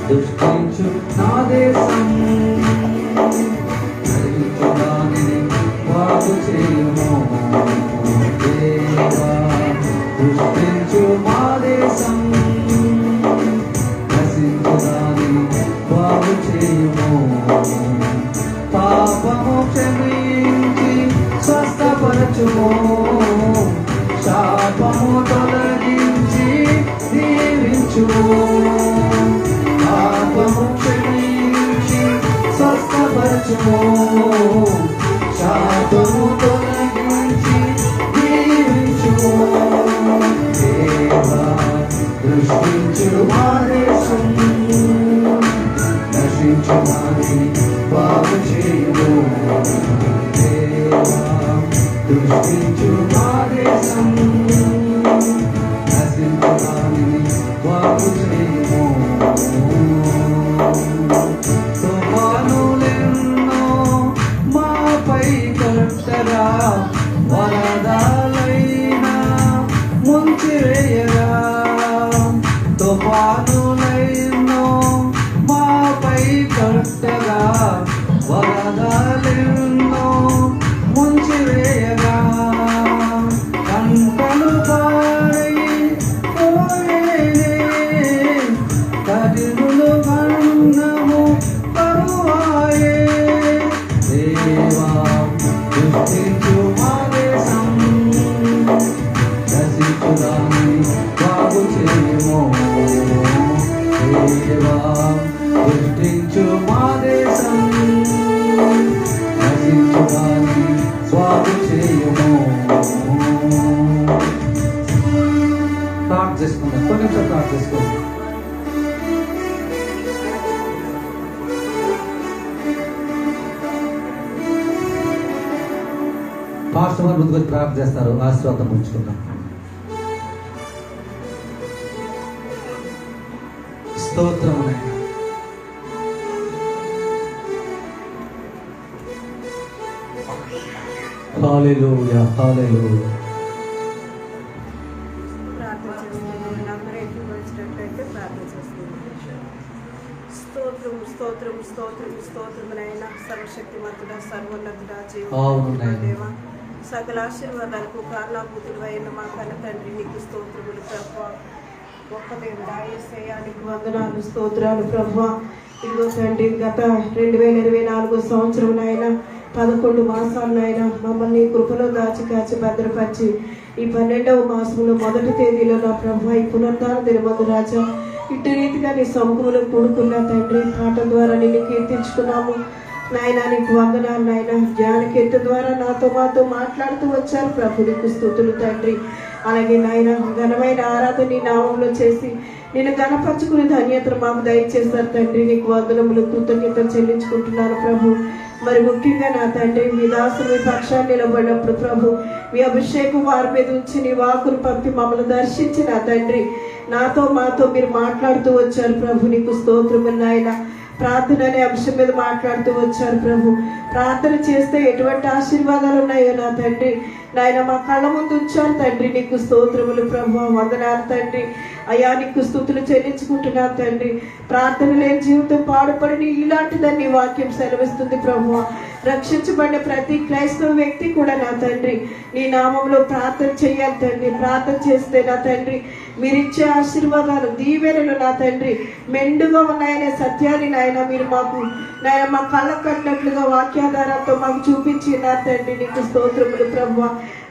దృష్టించు నా దేశం, నశించు దానిని బాగు చేయుము. దేవా దృష్టించు మా దేశం, నశించు దానిని బాగు చేయుము. పాపము క్షమించి స్వస్థపరచుము, శాపము తొలగించి దీవించుము. పాపము క్షమించి స్వస్థపరచుము, శాపము తొలగించి దీవించుము. దేవా దృష్టించు మా దేశం, నశించు దానిని బాగు చేయుము. దేవా దృష్టించు మా దేశం, నశించు దానిని బాగు చేయుము. తుఫానులెన్నో మాపై కట్టగా, వరదలైనా ముంచివేయగా. తుఫానులెన్నో మాపై కట్టగా, వరదలెన్నో ముంచివేయగా. కంటలు పారై పోయేనే, కదిరులు గన్నము కరువాయే. దేవా దృష్టించు మా దేశం, నశించు దానిని బాగు చేయుము. దేవా దృష్టించు మా దేశం, నశించు దానిని బాగు చేయుము. ప్రార్థిస్తున్నాం, కొన్ని నిమిషాలు ప్రార్థిస్తున్నాం. పాస్టర్ వారు ముందుకు ప్రార్థన చేస్తారు, ఆశీర్వాదం ఉంచుకుందాం. స్తోత్రము నాయనా. హల్లెలూయా, హల్లెలూయా. స్తోత్రమునైనా సర్వశక్తిమంతుడా, సర్వోన్నతుడా, అవును దేవా, సకల ఆశీర్వాదాలకు కారణభూతుడు అయిన మా కన్న తండ్రి, నీకు స్తోత్రములు ప్రభువా. గొప్ప దేవుడా, యేసయ్యా నీకు వందనాలు, స్తోత్రాలు ప్రభువా. ఇదిగో తండ్రి, గత 2024 సంవత్సరమునైనా 11 మాసాలనైనా మమ్మల్ని కృపలో దాచి కాచి భద్రపరిచి ఈ 12వ మాసంలో మొదటి తేదీలో నా ప్రభు ఈ పునరుద్ధాన దినమందు రాజా ఇటు రీతిగా నీ సముఖంలో కూడుకున్న తండ్రి, పాట ద్వారా నిన్ను కీర్తించుకున్నాము నాయనా. నీకు వందనాలు నాయన. జ్ఞాన కీర్తి ద్వారా మాతో మాట్లాడుతూ వచ్చారు ప్రభు, నీకు స్తుతులు తండ్రి. అలాగే నాయన ఘనమైన ఆరాధన నీ నామంలో చేసి నేను గణపరచుకునే ధన్యతను మాకు దయచేశారు తండ్రి. నీకు వందనములు, కృతజ్ఞతలు చెల్లించుకుంటున్నాను ప్రభు. మరి ముఖ్యంగా నా తండ్రి మీ దాసులు మీ పక్షాన్ని నిలబడినప్పుడు ప్రభు మీ అభిషేకం వారి మీద ఉంచి నీ వాకులు పంపి మమ్మల్ని దర్శించి నా తండ్రి నాతో మాతో మీరు మాట్లాడుతూ వచ్చారు ప్రభు. నీకు స్తోత్రములు నాయన. ప్రార్థన అనే అంశం మీద మాట్లాడుతూ వచ్చారు ప్రభు. ప్రార్థన చేస్తే ఎటువంటి ఆశీర్వాదాలు ఉన్నాయో నా తండ్రి నాయన మా కళ్ళ ముందు ఉంచారు తండ్రి. నీకు స్తోత్రములు ప్రభు, వందనాలు తండ్రి. అయ్యా నీకు స్తుతులు చెల్లించుకుంటున్నాను తండ్రి. ప్రార్థన లేని జీవితం పాడుపడిని ఇలాంటిదని నీ వాక్యం సెలవిస్తుంది ప్రభు. రక్షించబడిన ప్రతి క్రైస్తవ వ్యక్తి కూడా నా తండ్రి నీ నామంలో ప్రార్థన చేయాలి తండ్రి. ప్రార్థన చేస్తే నా తండ్రి మీరిచ్చే ఆశీర్వాదాలు దీవెనలు నా తండ్రి మెండుగా ఉన్నాయనే సత్యాన్ని నాయన మీరు మాకు నాయన మా కళ్ళ కట్టినట్లుగా వాక్యాధారాలతో మాకు చూపించి నా తండ్రి. నీకు స్తోత్రములు ప్రభువా.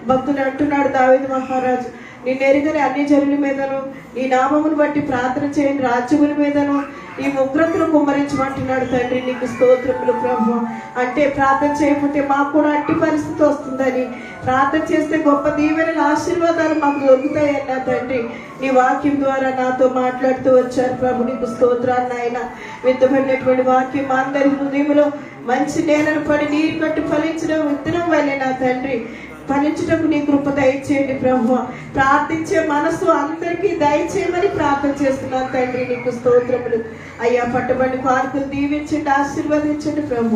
భక్తులు అంటున్నాడు దావీదు మహారాజు, నేను ఎరుగని అన్ని జనుల మీదను నీ నామమును బట్టి ప్రార్థన చేయని రాజ్యముల మీదను ఈ ఉగ్రతను కుమ్మరించమంటున్నాడు తండ్రి. నీకు స్తోత్రములు ప్రభు. అంటే ప్రార్థన చేయకపోతే మాకు కూడా అట్టి పరిస్థితి వస్తుందని, ప్రార్థన చేస్తే గొప్ప దీవెనల ఆశీర్వాదాలు మాకు దొరుకుతాయన్నా తండ్రి నీ వాక్యం ద్వారా నాతో మాట్లాడుతూ వచ్చారు ప్రభు. నీకు స్తోత్రాన్ని ఆయన విత్తబడినటువంటి వాక్యం అందరి హృదయంలో మంచి నేలను పడి నీరు కట్టి ఫలించిన విత్తనం వల్లే నా తండ్రి ఫలించుటకు నీ కృప దయచేయండి ప్రభు. ప్రార్థించే మనసు అందరికీ దయచేయమని ప్రార్థన చేస్తున్నాను తండ్రి. నీకు స్తోత్రములు అయ్యా. పట్టుబడి పార్కులు దీవించండి, ఆశీర్వదించండి ప్రభు.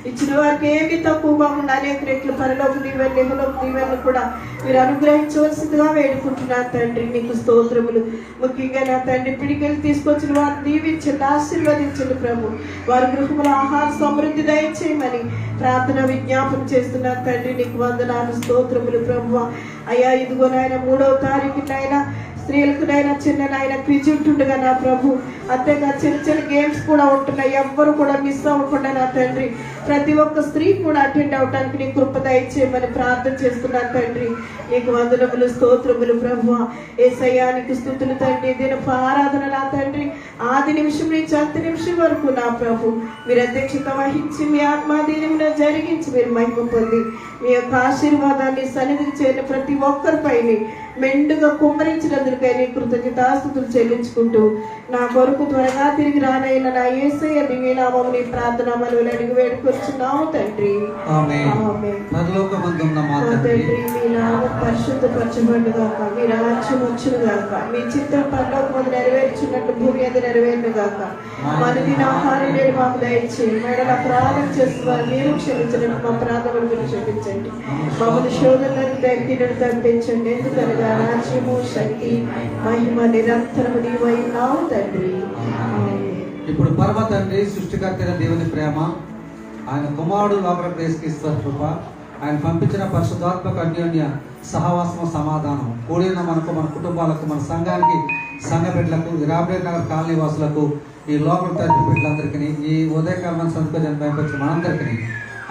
ఇచ్చిన వారికి ఏమి తక్కువ కాకుండా అనేక రెట్లు పరలోక దీవెన నిహలోక దీవెనలు కూడా మీరు అనుగ్రహించవలసిందిగా వేడుకుంటున్నాను తండ్రి. నీకు స్తోత్రములు. ముఖ్యంగా నా తండ్రి పిడికెళ్ళి తీసుకొచ్చిన వారిని దీవించండి, ఆశీర్వదించండి ప్రభు. వారి గృహముల ఆహార సమృద్ధి దయచేయమని ప్రార్థన విజ్ఞాపన చేస్తున్నాను తండ్రి. నీకు వందనాలు, స్తోత్రములు ప్రభు. అయ్యా ఇదిగో నాయన 3వ తారీఖునైనా స్త్రీలకు నైనా చిన్ననైనా క్విజ్ ఉంటుండగా నా ప్రభు. అంతేగా చిన్న చిన్న గేమ్స్ కూడా ఉంటున్నాయి. ఎవ్వరు కూడా మిస్ అవ్వకుండా నా తండ్రి ప్రతి ఒక్క స్త్రీ కూడా అటెండ్ అవడానికి నీ కృప దయచేయమని ప్రార్థన చేస్తున్నాను తండ్రి. నీకు వందనములు, స్తోత్రములు ప్రభు. యేసయ్యానికి స్తుతులు తండ్రి. దినపు ఆరాధన నా తండ్రి ఆది నిమిషం నుంచి అంత నిమిషం వరకు నా ప్రభు మీరు అధ్యక్షత వహించి మీ ఆత్మాధీనంలో జరిగించి మీరు మహిమ పొంది మీ యొక్క ఆశీర్వాదాన్ని సన్నిధికి చేరిన ప్రతి ఒక్కరిపైని మెండుగా కుమ్మరించినందుకై నీ కృతజ్ఞతాస్తుతులు చెల్లించుకుంటూ నా కొరకు త్వరగా తిరిగి రానైన నా యేసయ్య దివ్యనామం నీ ప్రార్థన మనవులు అడిగి వేడుకొచ్చున్నాము తండ్రి. తండ్రి మీ నామం పరిశుద్ధపరచబడుగాక, మీ రాజ్యం వచ్చునుగాక, మీ చిత్తం పరలోకమందు నెరవేర్చున్నట్టు భూమి అది నెరవేరునుగాక. మనదిన ఆహారం నేడు మాకు దయచేయి. మేడల అపరాధం చేస్తున్నారు మీరు క్షమించడం మా అపరాధములు మీరు క్షమించండి. మమ్మల్ని శోధనలను దయతీనను తప్పించండి. ఎందుకనగా రాజ్యము శక్తి మహిమ నిరంతరము నీవై ఉన్నావు తండ్రి. ఇప్పుడు పరమ తండ్రి సృష్టికర్త దేవుని ప్రేమ, ఆయన కుమారుడు లోపల ప్రేస్కిస్తున్న కృప, ఆయన పంపించిన పరిశుద్ధాత్మక అన్యోన్య సహవాసము సమాధానం కూడిన మనకు, మన కుటుంబాలకు, మన సంఘానికి, సంఘ బిడ్డలకు, రాబేట్ నగర్ కాలనీ వాసులకు, ఈ లోపల తరపు బిడ్డలందరికీ, ఈ ఉదయకాలం సంతోషం పైపొచ్చిన మనందరికీ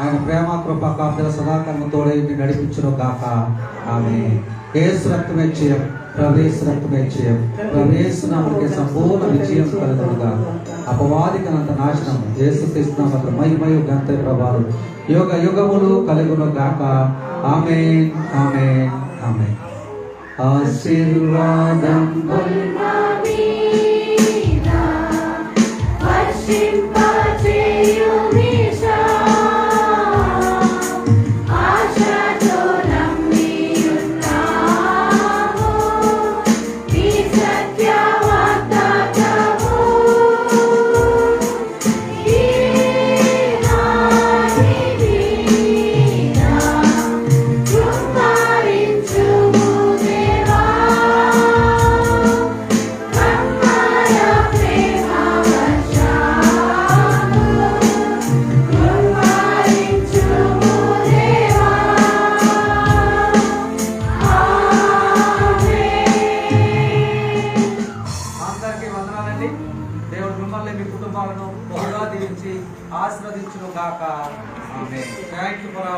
ఆయన ప్రేమ కృప కాపుదల సదాకాలం తోడే నడిపించును గాక. ఆమె యేసు రక్తమే చేయం, ప్రవేశ రక్తమే చేయం, ప్రవేశ నామకే సంపూర్ణ విజయం కలుగునుగా. అపవాదికనంత నాశనం యేసు క్రీస్తు మహిమయు గంత ప్రభావం యుగ యుగములు కలుగును గాక. ఆమేన్, ఆమేన్, ఆమేన్. ఆశీర్వాదం దేవుడు మిమ్మల్ని మీ కుటుంబాలను బహుగా దీవించి ఆశీర్వదించును గాక. ఆమేన్. Thank you for